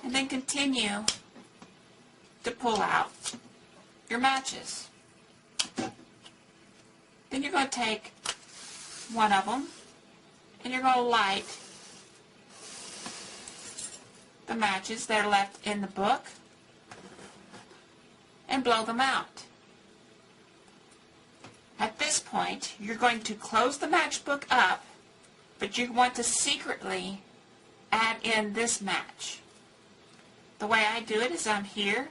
And then continue to pull out your matches. Then you're going to take one of them and you're going to light the matches that are left in the book and blow them out. At this point, you're going to close the matchbook up, but you want to secretly add in this match. The way I do it is I'm here,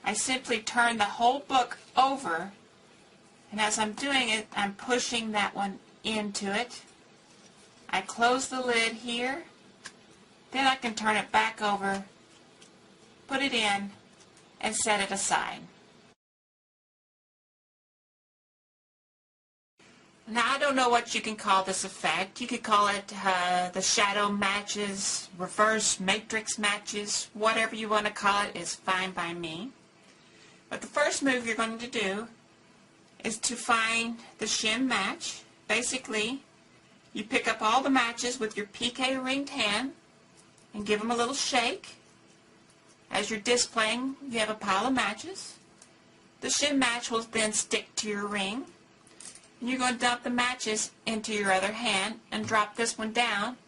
I simply turn the whole book over, and as I'm doing it, I'm pushing that one into it. I close the lid here, then I can turn it back over, put it in, and set it aside. Now, I don't know what you can call this effect. You could call it the shadow matches, reverse matrix matches, whatever you want to call it is fine by me. But the first move you're going to do is to find the shim match. Basically, you pick up all the matches with your PK ringed hand and give them a little shake. As you're displaying, you have a pile of matches. The shim match will then stick to your ring. And you're going to dump the matches into your other hand and drop this one down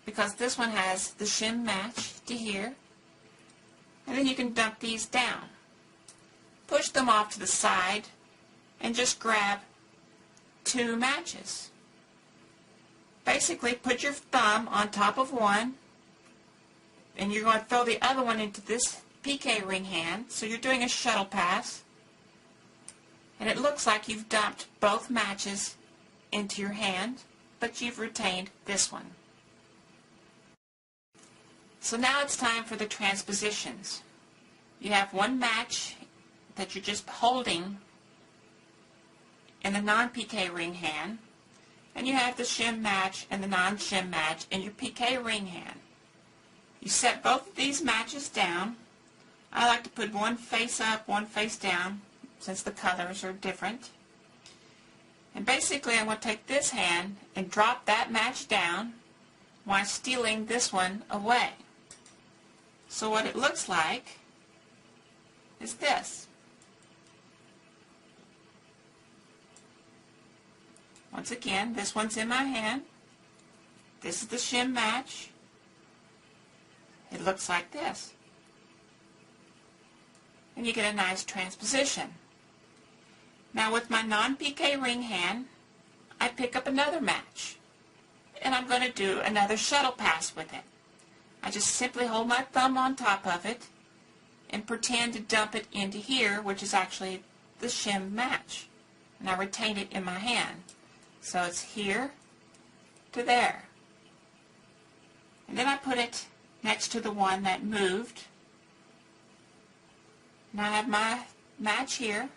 because this one has the shim match to here. And then you can dump these down. Push them off to the side and just grab 2 matches. Basically, put your thumb on top of one, and you're going to throw the other one into this PK ring hand, so you're doing a shuttle pass, and it looks like you've dumped both matches into your hand, but you've retained this one. So now it's time for the transpositions. You have one match that you're just holding in the non-PK ring hand, and you have the shim match and the non-shim match in your PK ring hand. You set both of these matches down. I like to put one face up, one face down, since the colors are different. And basically I'm going to take this hand and drop that match down while stealing this one away. So what it looks like is this. Once again, this one's in my hand. This is the shim match. It looks like this. And you get a nice transposition. Now with my non-PK ring hand, I pick up another match. And I'm going to do another shuttle pass with it. I just simply hold my thumb on top of it and pretend to dump it into here, which is actually the shim match. And I retain it in my hand. So it's here to there. And then I put it next to the one that moved. Now I have my match here,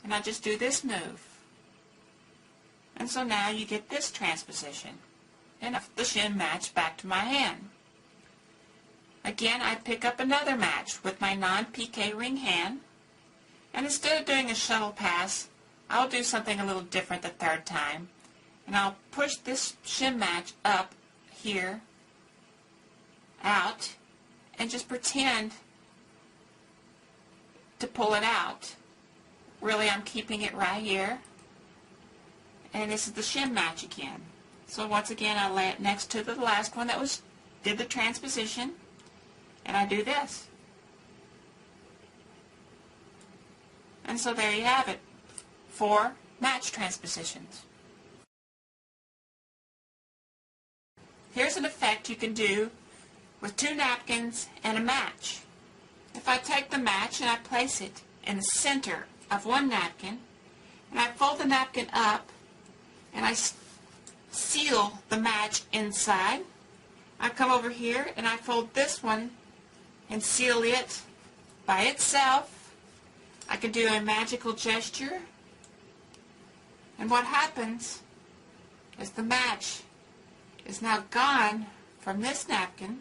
and I just do this move. And so now you get this transposition, and the shim match back to my hand. Again, I pick up another match with my non-PK ring hand, and instead of doing a shuttle pass, I'll do something a little different the third time, and I'll push this shim match up here, out, and just pretend to pull it out. Really, I'm keeping it right here, and this is the shim match again. So once again, I lay it next to the last one that did the transposition, and I do this. And so there you have it. 4 match transpositions. Here's an effect you can do with 2 napkins and a match. If I take the match and I place it in the center of one napkin, and I fold the napkin up, and I seal the match inside, I come over here and I fold this one and seal it by itself. I can do a magical gesture, and what happens is the match is now gone from this napkin,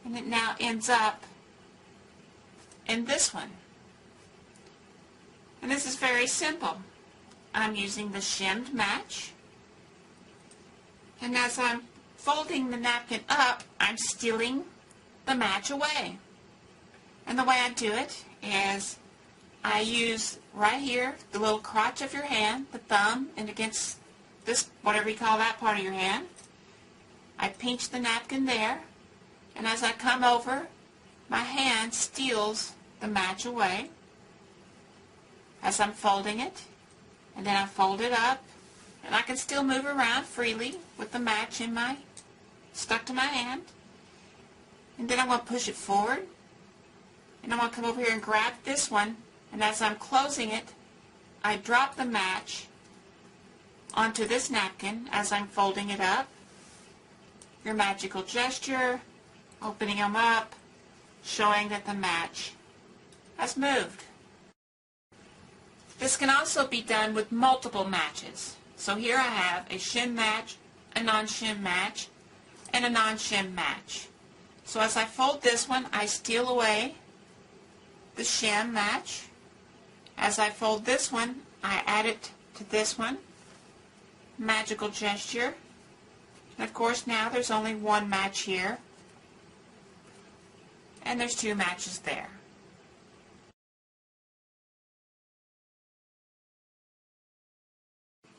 and it now ends up in this one. And this is very simple. I'm using the shimmed match, and as I'm folding the napkin up, I'm stealing the match away. And the way I do it is I use right here the little crotch of your hand, the thumb, and against this, whatever you call that part of your hand, I pinch the napkin there, and as I come over, my hand steals the match away as I'm folding it, and then I fold it up, and I can still move around freely with the match stuck to my hand, and then I'm going to push it forward, and I'm going to come over here and grab this one, and as I'm closing it, I drop the match onto this napkin as I'm folding it up. Your magical gesture, opening them up, showing that the match has moved. This can also be done with multiple matches. So here I have a shim match, a non-shim match, and a non-shim match. So as I fold this one, I steal away the shim match. As I fold this one, I add it to this one. Magical gesture. And of course now there's only one match here, and there's 2 matches there.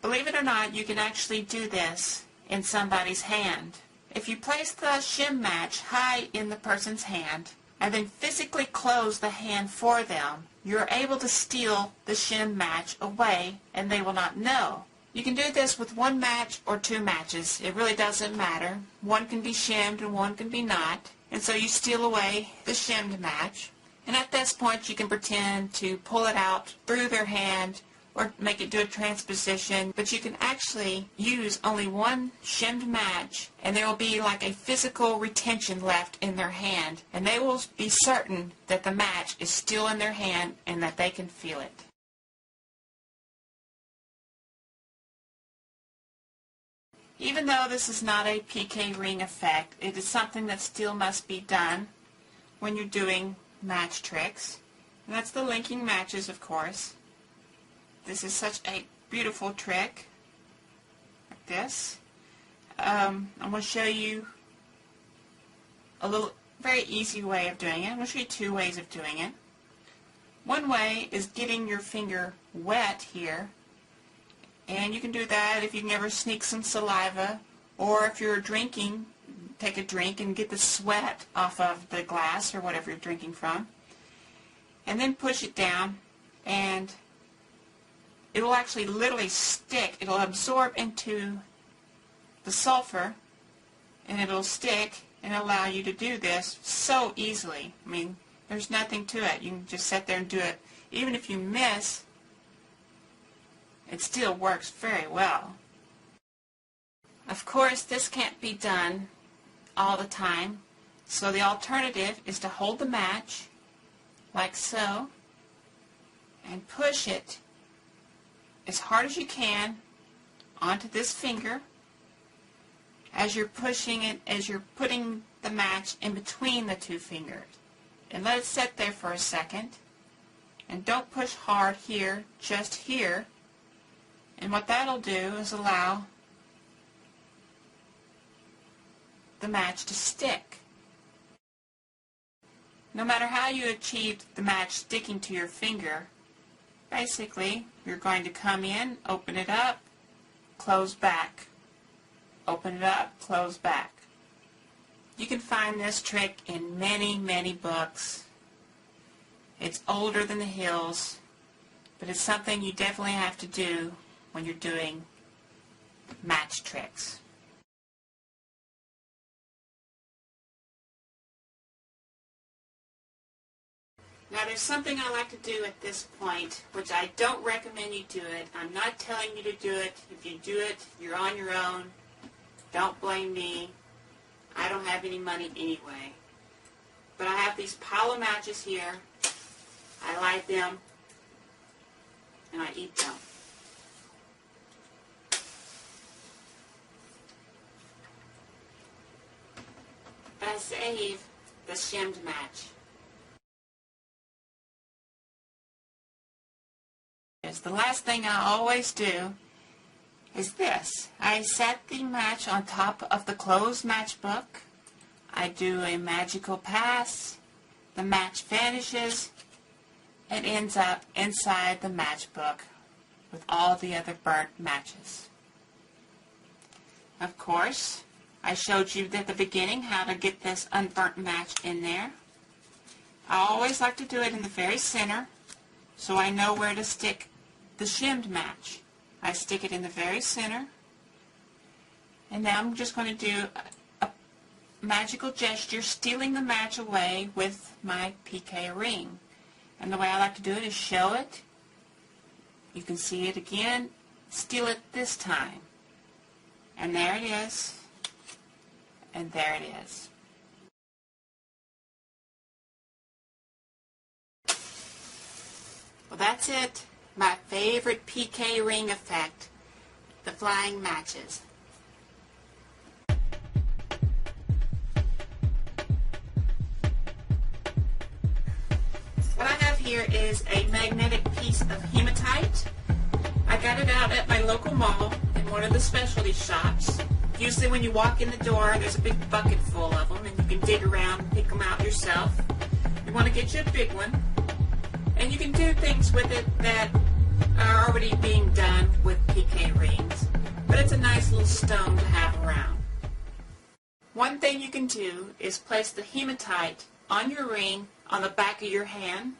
Believe it or not, you can actually do this in somebody's hand. If you place the shim match high in the person's hand, and then physically close the hand for them, you're able to steal the shim match away and they will not know. You can do this with one match or two matches. It really doesn't matter. One can be shimmed and one can be not. And so you steal away the shimmed match. And at this point you can pretend to pull it out through their hand or make it do a transposition, but you can actually use only one shimmed match and there will be like a physical retention left in their hand, and they will be certain that the match is still in their hand and that they can feel it. Even though this is not a PK ring effect, it is something that still must be done when you're doing match tricks. And that's the linking matches, of course. This is such a beautiful trick, like this. I'm going to show you a very easy way of doing it. I'm going to show you two ways of doing it. One way is getting your finger wet here, and you can do that if you can ever sneak some saliva, or if you're drinking, take a drink and get the sweat off of the glass or whatever you're drinking from, and then push it down, and it will actually literally stick. It'll absorb into the sulfur and it'll stick and allow you to do this so easily. I mean, there's nothing to it. You can just sit there and do it. Even if you miss, it still works very well. Of course, this can't be done all the time, so the alternative is to hold the match like so and push it as hard as you can onto this finger as you're pushing it, as you're putting the match in between the two fingers. And let it sit there for a second. And don't push hard here, just here. And what that'll do is allow the match to stick. No matter how you achieve the match sticking to your finger, basically, you're going to come in, open it up, close back. Open it up, close back. You can find this trick in many, many books. It's older than the hills, but it's something you definitely have to do when you're doing match tricks. Now there's something I like to do at this point, which I don't recommend you do it. I'm not telling you to do it. If you do it, you're on your own. Don't blame me. I don't have any money anyway. But I have these pile of matches here. I light them and I eat them. But I save the shimmed match. The last thing I always do is this. I set the match on top of the closed matchbook. I do a magical pass. The match vanishes. It ends up inside the matchbook with all the other burnt matches. Of course, I showed you at the beginning how to get this unburnt match in there. I always like to do it in the very center so I know where to stick the shimmed match. I stick it in the very center, and now I'm just going to do a magical gesture stealing the match away with my PK ring. And the way I like to do it is show it. You can see it again. Steal it this time. And there it is. And there it is. Well, that's it. My favorite PK ring effect, the flying matches. What I have here is a magnetic piece of hematite. I got it out at my local mall in one of the specialty shops. Usually when you walk in the door, there's a big bucket full of them, and you can dig around and pick them out yourself. You want to get you a big one. And you can do things with it that are already being done with PK rings, but it's a nice little stone to have around. One thing you can do is place the hematite on your ring on the back of your hand.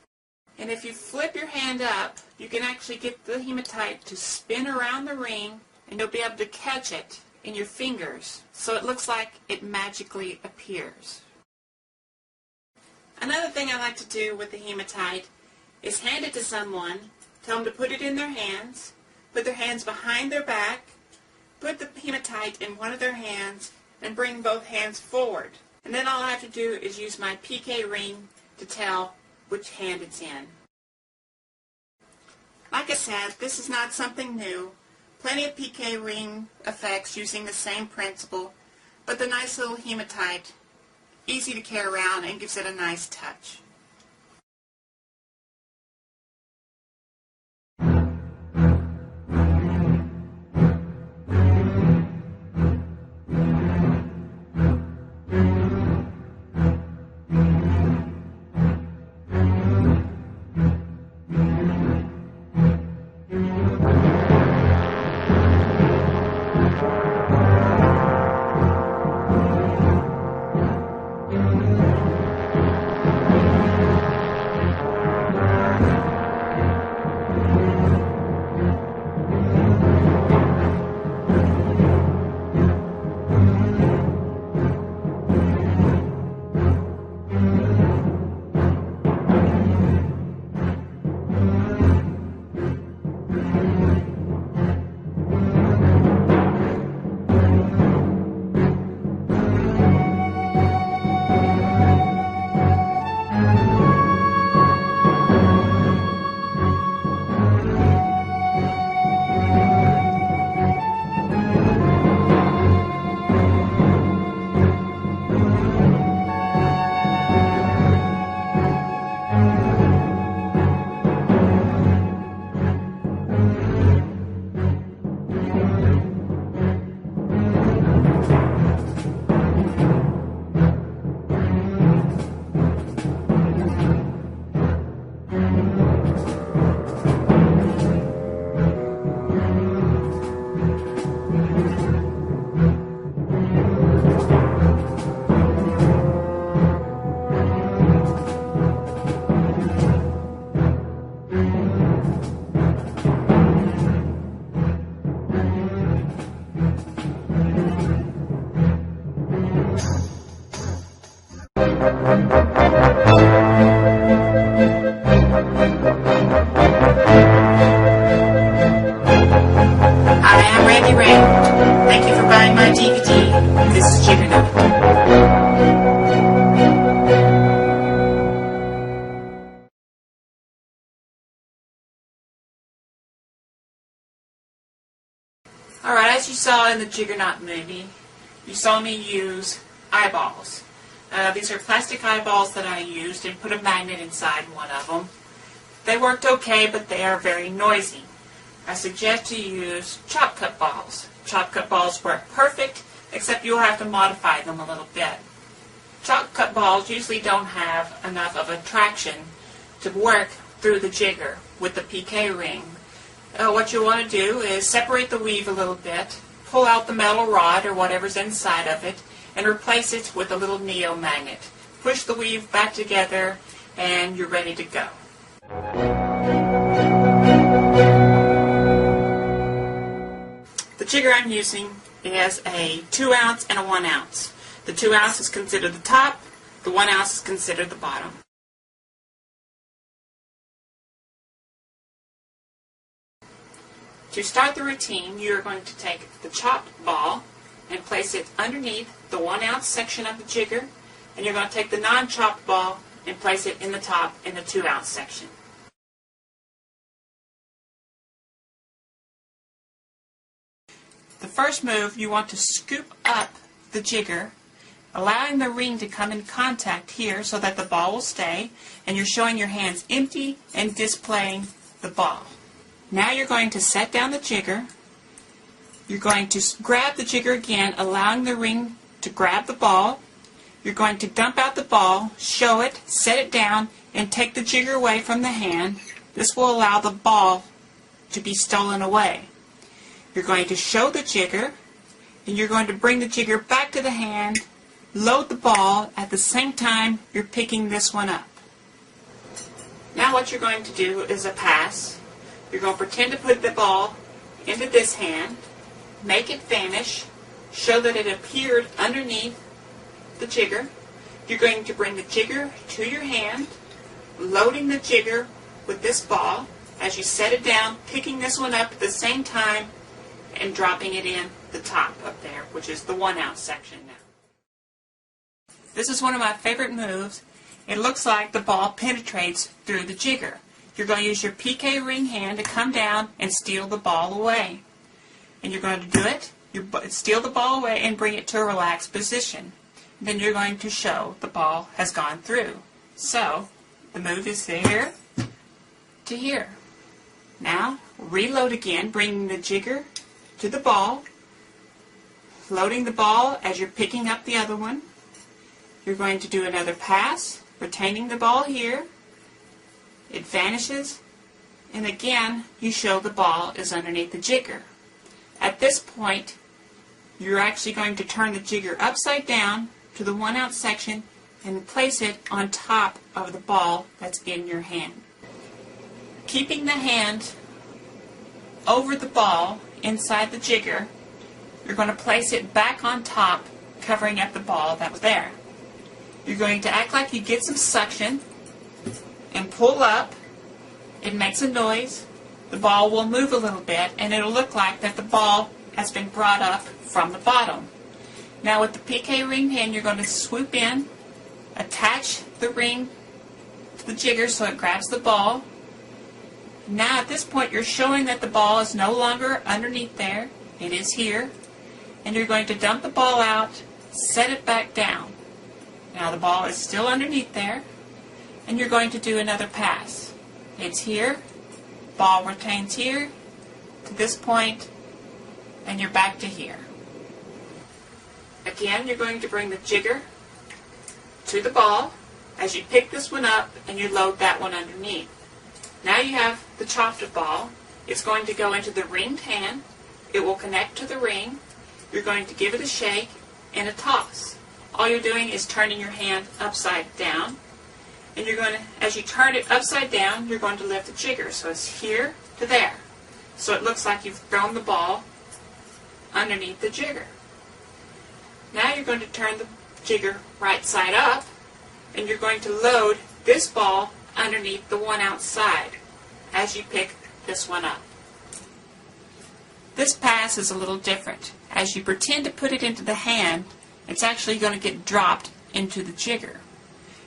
And if you flip your hand up, you can actually get the hematite to spin around the ring, and you'll be able to catch it in your fingers, so it looks like it magically appears. Another thing I like to do with the hematite is hand it to someone, tell them to put it in their hands, put their hands behind their back, put the hematite in one of their hands, and bring both hands forward. And then all I have to do is use my PK ring to tell which hand it's in. Like I said, this is not something new. Plenty of PK ring effects using the same principle, but the nice little hematite, easy to carry around and gives it a nice touch. DVD. This is Juggernaut. Alright, as you saw in the Juggernaut movie, you saw me use eyeballs. These are plastic eyeballs that I used and put a magnet inside one of them. They worked okay, but they are very noisy. I suggest you use chop cut balls. Chop cut balls work perfect, except you'll have to modify them a little bit. Chop cut balls usually don't have enough of a traction to work through the jigger with the PK ring. What you want to do is separate the weave a little bit, pull out the metal rod or whatever's inside of it, and replace it with a little neo magnet. Push the weave back together and you're ready to go. The jigger I'm using is a 2 ounce and a 1 ounce. The 2 ounce is considered the top, the 1 ounce is considered the bottom. To start the routine, you are going to take the chopped ball and place it underneath the 1 ounce section of the jigger, and you're going to take the non-chopped ball and place it in the top in the 2 ounce section. The first move, you want to scoop up the jigger, allowing the ring to come in contact here so that the ball will stay, and you're showing your hands empty and displaying the ball. Now you're going to set down the jigger. You're going to grab the jigger again, allowing the ring to grab the ball. You're going to dump out the ball, show it, set it down, and take the jigger away from the hand. This will allow the ball to be stolen away. You're going to show the jigger, and you're going to bring the jigger back to the hand, load the ball at the same time you're picking this one up. Now what you're going to do is a pass. You're going to pretend to put the ball into this hand, make it vanish, show that it appeared underneath the jigger. You're going to bring the jigger to your hand, loading the jigger with this ball as you set it down, picking this one up at the same time and dropping it in the top up there, which is the 1 ounce section now. This is one of my favorite moves. It looks like the ball penetrates through the jigger. You're going to use your PK ring hand to come down and steal the ball away. And you're going to do it, steal the ball away and bring it to a relaxed position. Then you're going to show the ball has gone through. So, the move is here to here. Now, reload again, bringing the jigger to the ball, loading the ball as you're picking up the other one. You're going to do another pass, retaining the ball here. It vanishes, and again, you show the ball is underneath the jigger. At this point, you're actually going to turn the jigger upside down to the 1 ounce section and place it on top of the ball that's in your hand. Keeping the hand over the ball inside the jigger, you're going to place it back on top, covering up the ball that was there. You're going to act like you get some suction and pull up. It makes a noise. The ball will move a little bit, and it'll look like that the ball has been brought up from the bottom. Now with the PK ring hand, you're going to swoop in, attach the ring to the jigger so it grabs the ball. Now at this point, you're showing that the ball is no longer underneath there. It is here. And you're going to dump the ball out, set it back down. Now the ball is still underneath there, and you're going to do another pass. It's here, ball retains here, to this point, and you're back to here. Again, you're going to bring the jigger to the ball as you pick this one up and you load that one underneath. Now you have the chopped ball. It's going to go into the ringed hand. It will connect to the ring. You're going to give it a shake and a toss. All you're doing is turning your hand upside down. And you're going to, as you turn it upside down, you're going to lift the jigger. So it's here to there. So it looks like you've thrown the ball underneath the jigger. Now you're going to turn the jigger right side up, and you're going to load this ball underneath the 1 ounce side as you pick this one up. This pass is a little different. As you pretend to put it into the hand, it's actually going to get dropped into the jigger.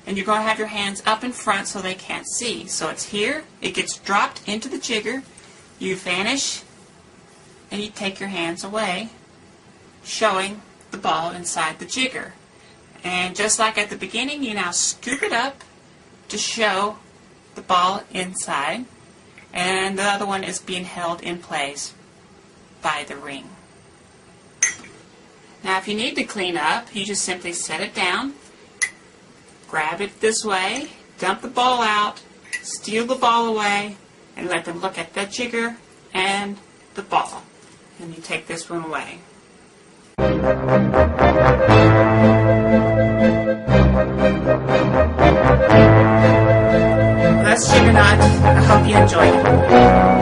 And you're going to have your hands up in front so they can't see. So it's here, it gets dropped into the jigger, you vanish, and you take your hands away, showing the ball inside the jigger. And just like at the beginning, you now scoop it up to show the ball inside, and the other one is being held in place by the ring. Now if you need to clean up, you just simply set it down, grab it this way, dump the ball out, steal the ball away, and let them look at the jigger and the ball. And you take this one away. That's Jiggernaut. I hope you enjoyed it.